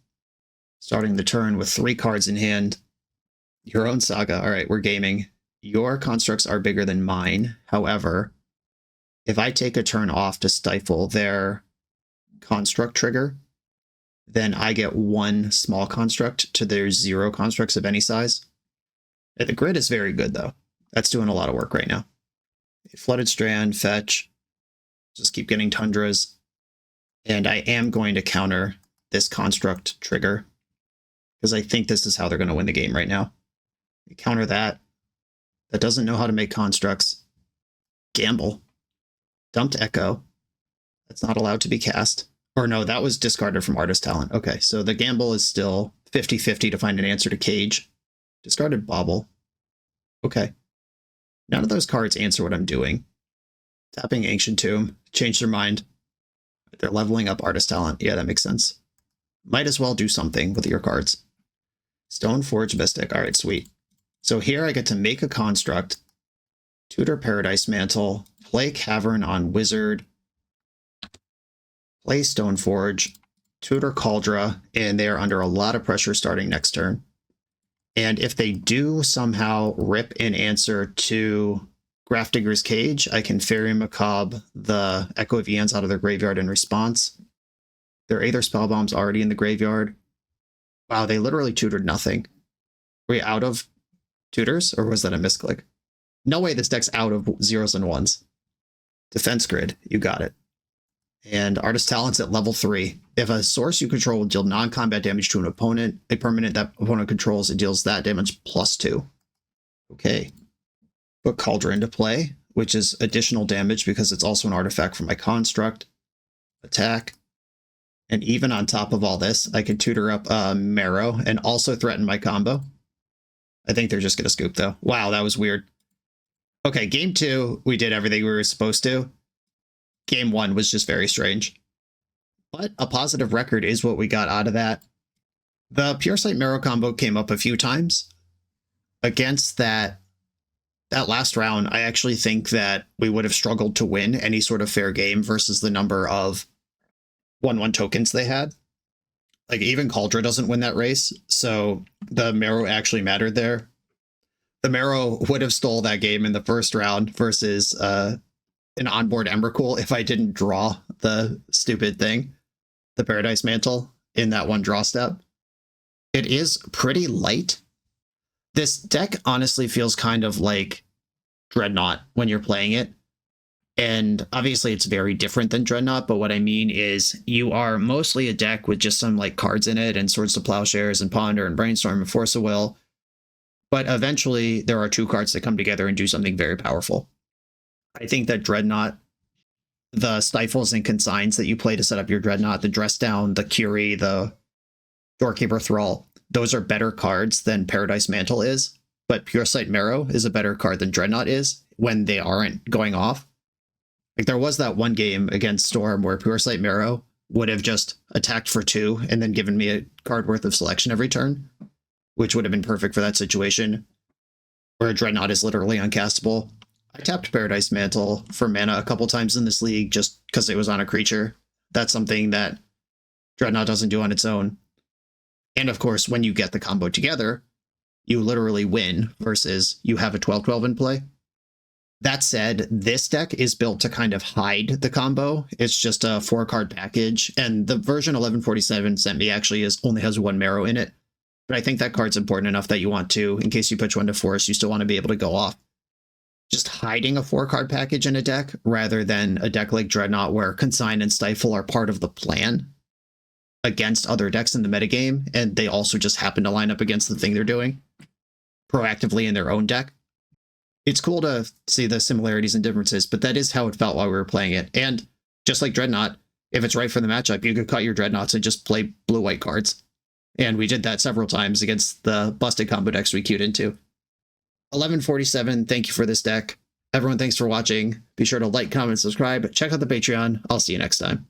starting the turn with 3 cards in hand. Your own Saga. All right, we're gaming. Your constructs are bigger than mine. However, if I take a turn off to stifle their construct trigger, then I get 1 small construct to their 0 constructs of any size. The grid is very good, though. That's doing a lot of work right now. Flooded Strand, fetch. Just keep getting Tundras. And I am going to counter this construct trigger, because I think this is how they're going to win the game right now. You counter that. That doesn't know how to make constructs. Gamble. Dumped Echo. That's not allowed to be cast. Or no, that was discarded from Artist Talent. Okay, so the gamble is still 50-50 to find an answer to Cage. Discarded Bauble. Okay. None of those cards answer what I'm doing. Tapping Ancient Tomb. Change their mind. They're leveling up Artist Talent. Yeah, that makes sense. Might as well do something with your cards. Stoneforge Mystic. All right, sweet. So here I get to make a construct, tutor Paradise Mantle, play Cavern on Wizard, play Stoneforge, tutor Cauldra, and they're under a lot of pressure starting next turn. And if they do somehow rip an answer to Grafdigger's Cage, I can Fairy Macabre the Echo of Eons out of their graveyard in response. Their Aether Spellbomb's already in the graveyard. Wow, they literally tutored nothing. Are we out of tutors, or was that a misclick? No way this deck's out of 0s and 1s. Defense Grid, you got it. And Artist Talent's at level 3. If a source you control will deal non-combat damage to an opponent, a permanent that opponent controls, it deals that damage +2. Okay. Put Cauldra into play, which is additional damage because it's also an artifact from my construct. Attack. And even on top of all this, I can tutor up Merrow and also threaten my combo. I think they're just going to scoop, though. Wow, that was weird. Okay, game 2, we did everything we were supposed to. Game 1 was just very strange. But a positive record is what we got out of that. The Puresight Merrow combo came up a few times. Against that last round, I actually think that we would have struggled to win any sort of fair game versus the number of 1/1 tokens they had. Like, even Cauldra doesn't win that race, so the Merrow actually mattered there. The Merrow would have stole that game in the first round versus an onboard Emrakul if I didn't draw the stupid thing, the Paradise Mantle, in that one draw step. It is pretty light. This deck honestly feels kind of like Dreadnought when you're playing it. And obviously it's very different than Dreadnought, but what I mean is you are mostly a deck with just some like cards in it and Swords to Plowshares and Ponder and Brainstorm and Force of Will. But eventually there are 2 cards that come together and do something very powerful. I think that Dreadnought, the Stifles and Consigns that you play to set up your Dreadnought, the Dress Down, the Curie, the Doorkeeper Thrall, those are better cards than Paradise Mantle is. But Puresight Merrow is a better card than Dreadnought is when they aren't going off. Like, there was that one game against Storm where Puresight Merrow would have just attacked for 2 and then given me a card worth of selection every turn, which would have been perfect for that situation, where Dreadnought is literally uncastable. I tapped Paradise Mantle for mana a couple times in this league just because it was on a creature. That's something that Dreadnought doesn't do on its own. And of course, when you get the combo together, you literally win versus you have a 12/12 in play. That said, this deck is built to kind of hide the combo. It's just a 4-card package, and the version 1147 sent me actually only has 1 Merrow in it. But I think that card's important enough that you want to, in case you pitch 1 to force, you still want to be able to go off. Just hiding a 4-card package in a deck rather than a deck like Dreadnought where Consign and Stifle are part of the plan against other decks in the metagame, and they also just happen to line up against the thing they're doing proactively in their own deck. it's cool to see the similarities and differences, but that is how it felt while we were playing it. And just like Dreadnought, if it's right for the matchup, you could cut your Dreadnoughts and just play blue-white cards. And we did that several times against the busted combo decks we queued into. 1147, thank you for this deck. Everyone, thanks for watching. Be sure to like, comment, subscribe. Check out the Patreon. I'll see you next time.